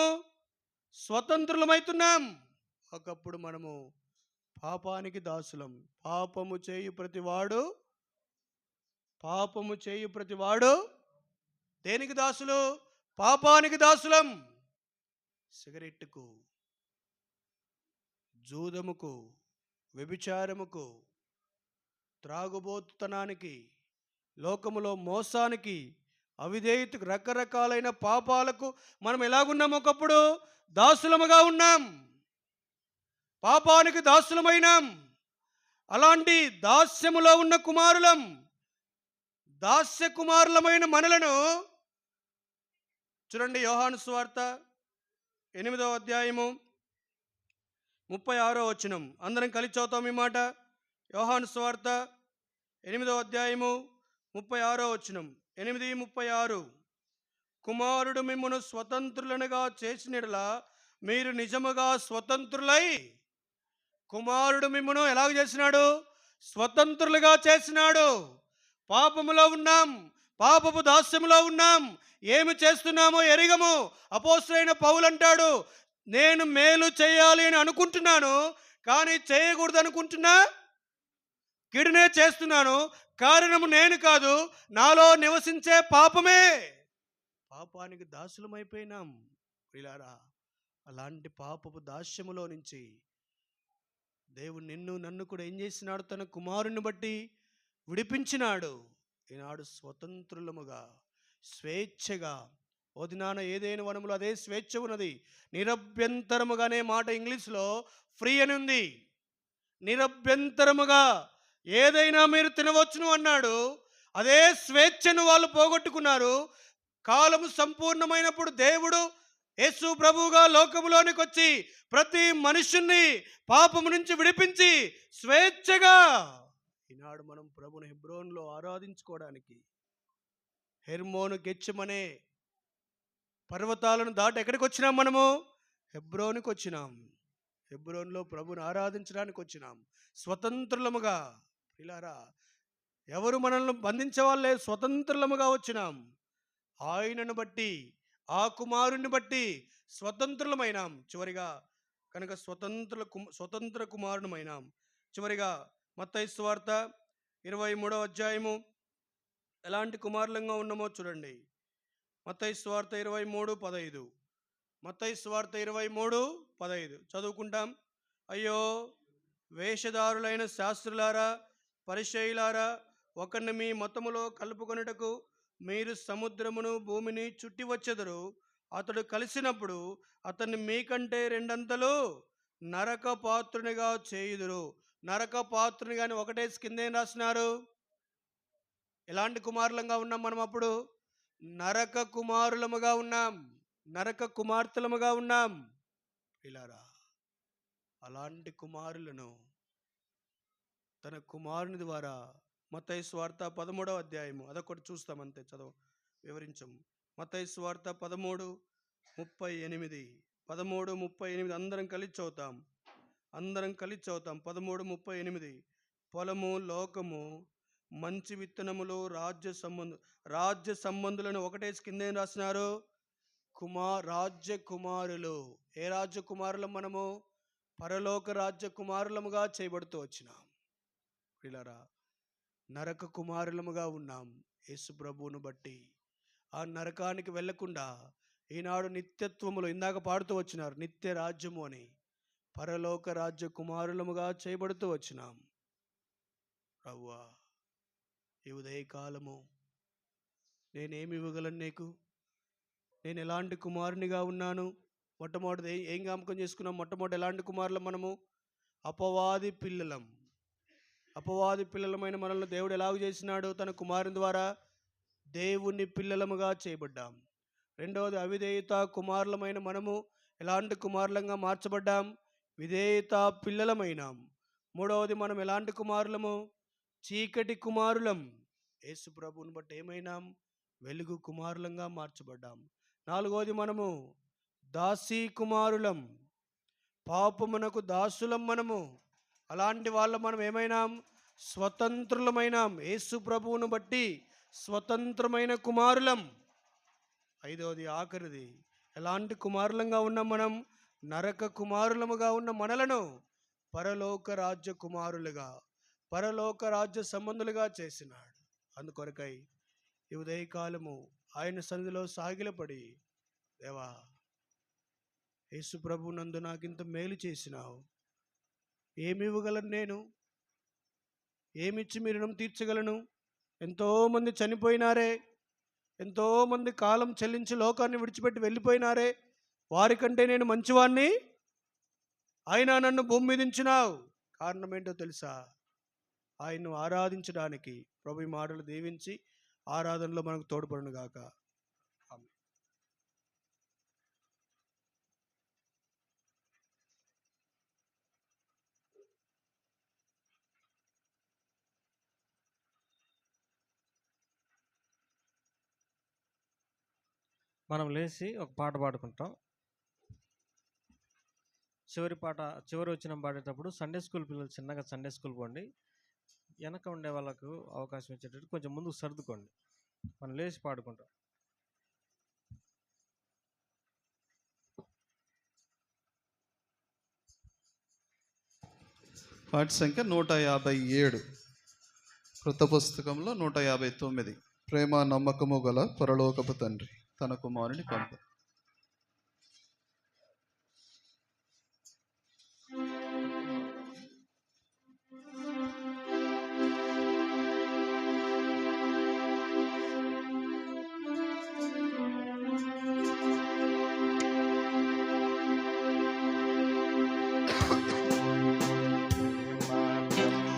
స్వతంత్రులమవుతున్నాం. ఒకప్పుడు మనము పాపానికి దాసులం. పాపము చేయు ప్రతివాడు దేనికి దాసులు? పాపానికి దాసులం. సిగరెట్టుకు, జూదముకు, వ్యభిచారముకు, త్రాగుబోతుతనానికి, లోకములో మోసానికి, అవిధేయతకు, రకరకాలైన పాపాలకు మనం ఎలాగున్నాం? ఒకప్పుడు దాసులముగా ఉన్నాం, పాపానికి దాసులమైనాం. అలాంటి దాస్యములో ఉన్న కుమారులం, దాస్య కుమారులమైన మనలను చూడండి. యోహాను సువార్త 8వ అధ్యాయము 36వ వచనం. అందరం కలిసి చదువుతాం ఈ మాట. యోహాను సువార్త 8వ అధ్యాయము 36వ వచనం. 8:36. కుమారుడు మిమ్మును స్వతంత్రులనుగా చేసినట్లా మీరు నిజముగా స్వతంత్రులై. కుమారుడు మిమ్మును ఎలాగ చేసినాడు? స్వతంత్రులుగా చేసినాడు. పాపములో ఉన్నాం, పాపపు దాస్యములో ఉన్నాం, ఏమి చేస్తున్నామో ఎరిగము. అపోస్తలుడైన పౌలు అంటాడు, నేను మేలు చేయాలి అని అనుకుంటున్నాను, కానీ చేయకూడదు అనుకుంటున్నా, కీడునే చేస్తున్నాను. కారణము నేను కాదు, నాలో నివసించే పాపమే. పాపానికి దాసులమైపోయినాం ప్రియులారా. అలాంటి పాపపు దాస్యములో నుంచి దేవుడు నిన్ను నన్ను కూడా ఏం చేసినాడు? తన కుమారుని బట్టి విడిపించినాడు. ఈనాడు స్వతంత్రులముగా, స్వేచ్ఛగా, ఓ దినాన ఏదైనా వనములో అదే స్వేచ్ఛ ఉన్నది. నిరభ్యంతరముగానే మాట ఇంగ్లీష్లో ఫ్రీ అని ఉంది. నిరభ్యంతరముగా ఏదైనా మీరు తినవచ్చును అన్నాడు. అదే స్వేచ్ఛను వాళ్ళు పోగొట్టుకున్నారు. కాలము సంపూర్ణమైనప్పుడు దేవుడు యేసు ప్రభువుగా లోకములోనికి వచ్చి ప్రతి మనుషుణ్ణి పాపము నుంచి విడిపించి స్వేచ్ఛగా ఈనాడు మనం ప్రభుని హెబ్రోన్లో ఆరాధించుకోవడానికి హెర్మోను గెచ్చమనే పర్వతాలను దాటి ఎక్కడికి వచ్చినాం? మనము హెబ్రోనుకి వచ్చినాం. హెబ్రోన్లో ప్రభుని ఆరాధించడానికి వచ్చినాం స్వతంత్రులముగా. పిల్లారా, ఎవరు మనల్ని బంధించే వాళ్ళే, స్వతంత్రులముగా వచ్చినాం. ఆయనను బట్టి, ఆ కుమారుని బట్టి స్వతంత్రులమైనాం. చివరిగా కనుక స్వతంత్ర కుమారునమైనాం. చివరిగా మత్తయి సువార్త 23వ అధ్యాయము ఎలాంటి కుమారులంగా ఉన్నామో చూడండి. మత్తయి సువార్త 23:15. మత్తయి సువార్త 23:15 చదువుకుంటాం. అయ్యో వేషధారులైన శాస్త్రులారా, పరిసయ్యులారా, ఒకరిని మీ మతములో కలుపుకొనుటకు మీరు సముద్రమును భూమిని చుట్టి వచ్చెదరు. అతడు కలిసినప్పుడు అతన్ని మీకంటే రెండంతలు నరక పాత్రునిగా చేయుదురు. నరక పాత్రుని కానీ ఒకటే కింద ఏం రాసినారు? ఎలాంటి కుమారులంగా ఉన్నాం మనం? అప్పుడు నరక కుమారులముగా ఉన్నాం, నరక కుమార్తెలముగా ఉన్నాం. ఇలారా, అలాంటి కుమారులను తన కుమారుని ద్వారా మత్తయి సువార్త 13వ అధ్యాయము అదొకటి చూస్తాం అంతే, చదువు వివరించం. మత్తయి సువార్త 13:38. 13:38 అందరం కలిసి చదువుతాం. 13:38. పొలము, లోకము, మంచి విత్తనములు, రాజ్య సంబంధులను ఒకటే కింద ఏం రాసినారు? రాజ్య కుమారులు. ఏ రాజ్య కుమారులం మనము? పరలోక రాజ్య కుమారులముగా చేయబడుతూ వచ్చినాం. పిల్లరా, నరక కుమారులముగా ఉన్నాం యేసు ప్రభువును బట్టి. ఆ నరకానికి వెళ్లకుండా ఈనాడు నిత్యత్వములో ఇందాక పాడుతూ వచ్చినారు, నిత్య రాజ్యము అని. పరలోక రాజ్య కుమారులముగా చేయబడుతూ వచ్చినాం. ప్రభువా, ఈ ఉదయకాలము నేనేమి ఇవ్వగలను నీకు? నేను ఎలాంటి కుమారునిగా ఉన్నాను? మొట్టమొదటి ఏం జ్ఞాపకం చేసుకున్నాం? మొట్టమొదటి ఎలాంటి కుమారులం మనము? అపవాది పిల్లలం. అపవాది పిల్లలమైన మనల్ని దేవుడు ఎలాగ చేసినాడు? తన కుమారుని ద్వారా దేవుని పిల్లలముగా చేయబడ్డాం. రెండవది, అవిధేయత కుమారులమైన మనము ఎలాంటి కుమారులంగా మార్చబడ్డాం? విధేయత పిల్లలమైనాం. మూడవది, మనం ఎలాంటి కుమారులము? చీకటి కుమారులం. యేసు ప్రభువుని బట్టి ఏమైనాం? వెలుగు కుమారులంగా మార్చబడ్డాం. నాలుగవది, మనము దాసీ కుమారులం, పాపమునకు దాసులం మనము. అలాంటి వాళ్ళ మనం ఏమైనాం? స్వతంత్రులమైనాం. యేసు ప్రభువును బట్టి స్వతంత్రమైన కుమారులం. ఐదవది, ఆఖరిది, ఎలాంటి కుమారులంగా ఉన్నాం మనం? నరక కుమారులముగా ఉన్న మనలను పరలోక రాజ్య కుమారులుగా, పరలోక రాజ్య సంబంధులుగా చేసినాడు. అందుకొరకై ఈ ఉదయకాలము ఆయన సన్నిధిలో సాగిలపడి, దేవా, యేసు ప్రభు నందు నాకింత మేలు చేసినావు, ఏమి ఇవ్వగలను నేను? ఏమిచ్చి మీ రుణం తీర్చగలను? ఎంతోమంది చనిపోయినారే, ఎంతోమంది కాలం చెల్లించి లోకాన్ని విడిచిపెట్టి వెళ్ళిపోయినారే, వారికంటే నేను మంచివాణ్ణి, అయినా నన్ను భూమి మీద ఉంచినావు. కారణం ఏంటో తెలుసా? ఆయన్ను ఆరాధించడానికి. ప్రభు ఈ మాటలు దీవించి ఆరాధనలో మనకు తోడ్పడును గాక. మనం లేచి ఒక పాట పాడుకుంటాం. చివరి వచ్చిన పాడేటప్పుడు సండే స్కూల్ పిల్లలు చిన్నగా సండే స్కూల్ పోండి, వెనక ఉండే వాళ్ళకు అవకాశం ఇచ్చేటట్టు కొంచెం ముందుకు సర్దుకోండి. మనం లేచి పాడుకుంటాం. పాటి సంఖ్య 157. కృత పుస్తకంలో 159. ప్రేమ నమ్మకము గల పరలోకపు తండ్రి తన కుమారుని పంప.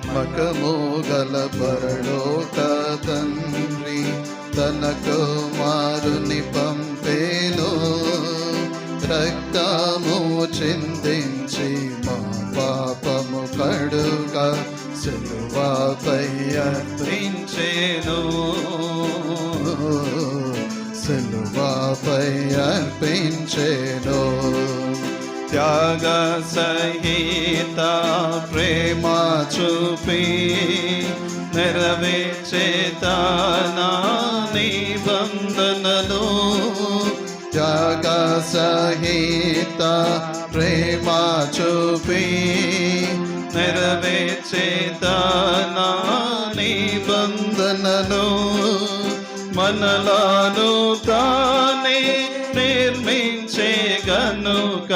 నమ్మకము గల పరలోక తండ్రి తన కుమారుని పంపేను, రక్తము చిందించి మా పాపము కడుగా సిలువపై అర్పించేను, సిలువపై అర్పించేను. త్యాగ సహిత ప్రేమ చూపి నెరవేర్చే తన నిబంధనలు, త్యాగ సహిత ప్రేమ చూపి నెరవేర్చే తన నిబంధనలు, మనలను తానే నిర్మించే గనుక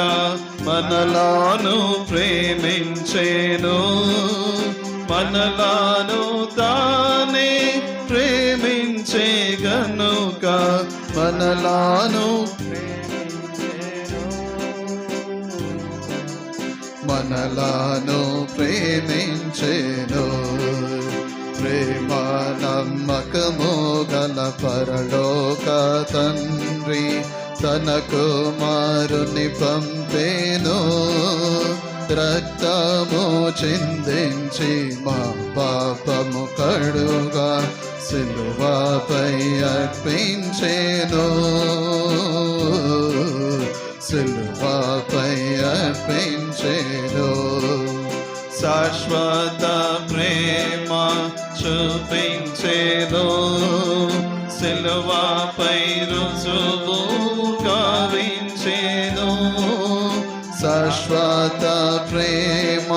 మనలను ప్రేమించేను, మనలను తానే ప్రేమించే గనుక మనలను మనలను ప్రేమించేను. ప్రేమ నమ్మకము గల పరలోక తండ్రి తన కుమారుని పంపేను, రక్తము చిందించి మా పాపము కడుగా సిలువపై అర్పించేను, సిలువపై అర్పించేను. శాశ్వత ప్రేమ చూపించేను, సిలువపై రుజువు గావించేను. శాశ్వత ప్రేమ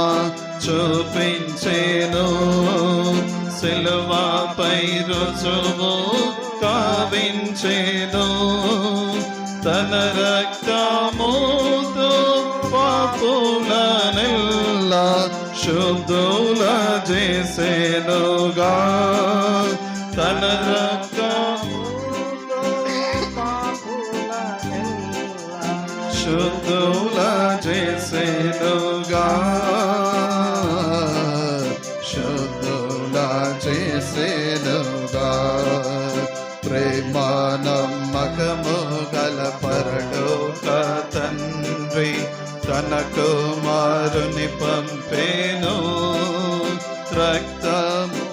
చూపించేను, సిలువపై రుజువు గావించేను. తన రక్తముతో పాపులనెల్లా శుద్ధుల చేసేనుగా, తన రక్తముతో పాపులనెల్లా శుద్ధుల చేసేనుగా, శుద్ధుల చేసేనుగా. ప్రేమ నమ్మకము గల పరలోక తండ్రి తన కుమారుని పంపేను, రక్తము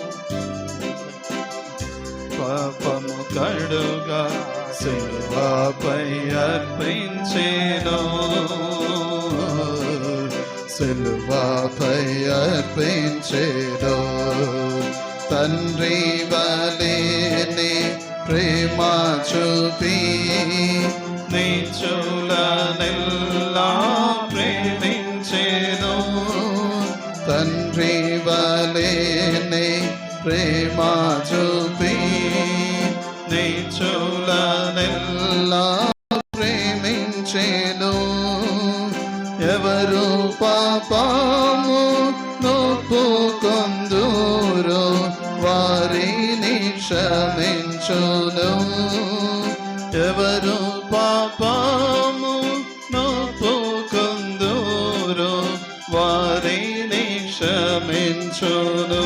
పాపము కడుగా సిలువపై అర్పించేను, సిలువపై అర్పించేను. తండ్రి వలెనే ప్రేమ చూపి నీచులనెల్లా ప్రేమించేను, తండ్రి వలెనే ప్రేమ చూపి నీచులనెల్లా ప్రేమించేను. ఎవరు పాపము నొప్పుకొందురో వారిని క్షమించెను, క్షమించును. ఎవరు పాపము నొప్పుకొందురో వారిని క్షమించును.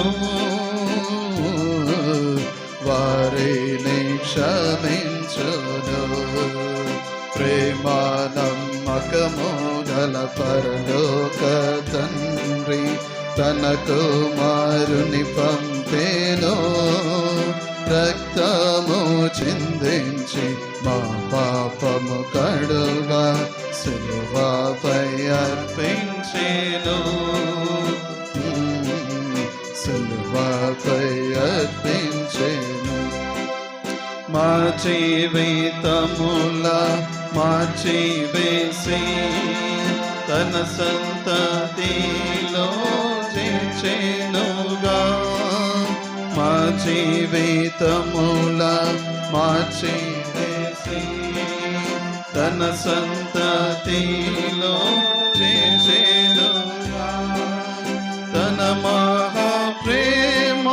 వారిని క్షమించును. ప్రేమ నమ్మకము గల పరలోక తండ్రి తన కుమారుని పంపేను. రక్తము చిందించి మా పాపము కడుగా సిలువపై అర్పించెను. సిలువపై అర్పించెను. మా జీవితముల మార్చివేసి తన సంతతిలో చేర్చెనుగా. మా జీవితముల మార్చివేసి తన సంతతిలో చేర్చెనుగా. తన మహాప్రేమ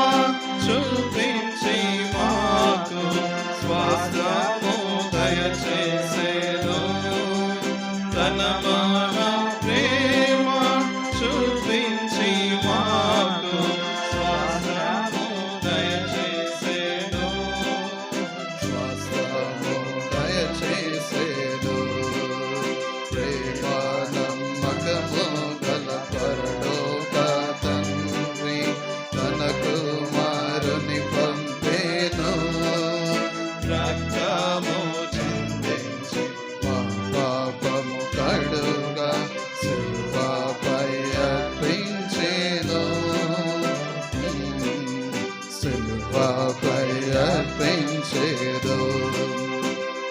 చూపించి మాకు స్వాస్థ్యము దయచేసెను. తన మహాప్రేమ చూపించి మాకు స్వాస్థ్యము దయచేసెను. స్వాస్థ్యము దయచేసెను. ప్రేమ నమ్మకము గల పరలోక తండ్రి తన కుమారుని పంపేను. రక్తము చిందించి మా పాపము కడుగా సిలువపై అర్పించెను. సిలువపై అర్పించెను.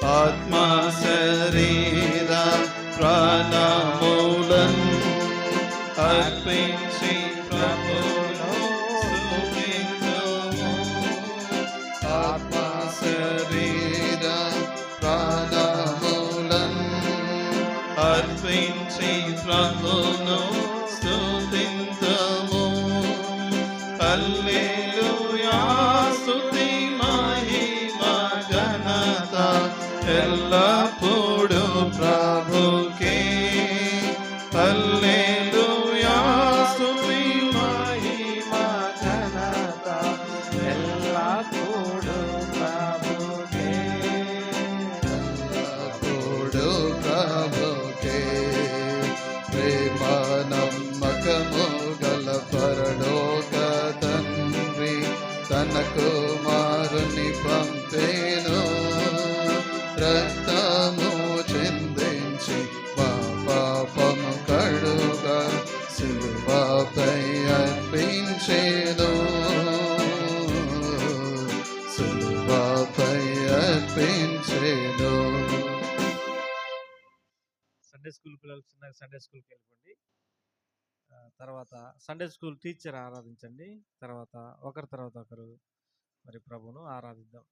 ఆత్మ శరీర ప్రాణములన్ అర్పించి ప్రభువును స్తుతింతుము. ఆత్మ శరీర ప్రాణములన్ అర్పించి ప్రభువును స్తుతింతుము. హల్లెలూయా స్తుతి మహిమ ఘనత ఎల్లప్పుడూ ప్రభుకే. హల్లెలూయా స్తుతి మహిమ ఘనత ఎల్లప్పుడూ ప్రభుకే. ఎల్లప్పుడూ ప్రభుకే. ప్రేమ నమ్మకము గల పరలోక తండ్రి తన కుమారుని పంపేను. రక్తము చిందించి మా పాపము కడుగా సిలువపై అర్పించెను. సిలువపై అర్పించెను. సండే స్కూల్ పిల్లలు చిన్నగా సండే స్కూల్కి వెళ్ళిపోండి. తర్వాత సండే స్కూల్ టీచర్ ఆరాధించండి. తర్వాత ఒకరి తర్వాత ఒకరు మరి ప్రభువును ఆరాధిద్దాం.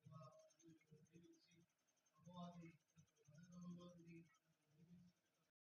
ప్రభా, దీవించి అపవాది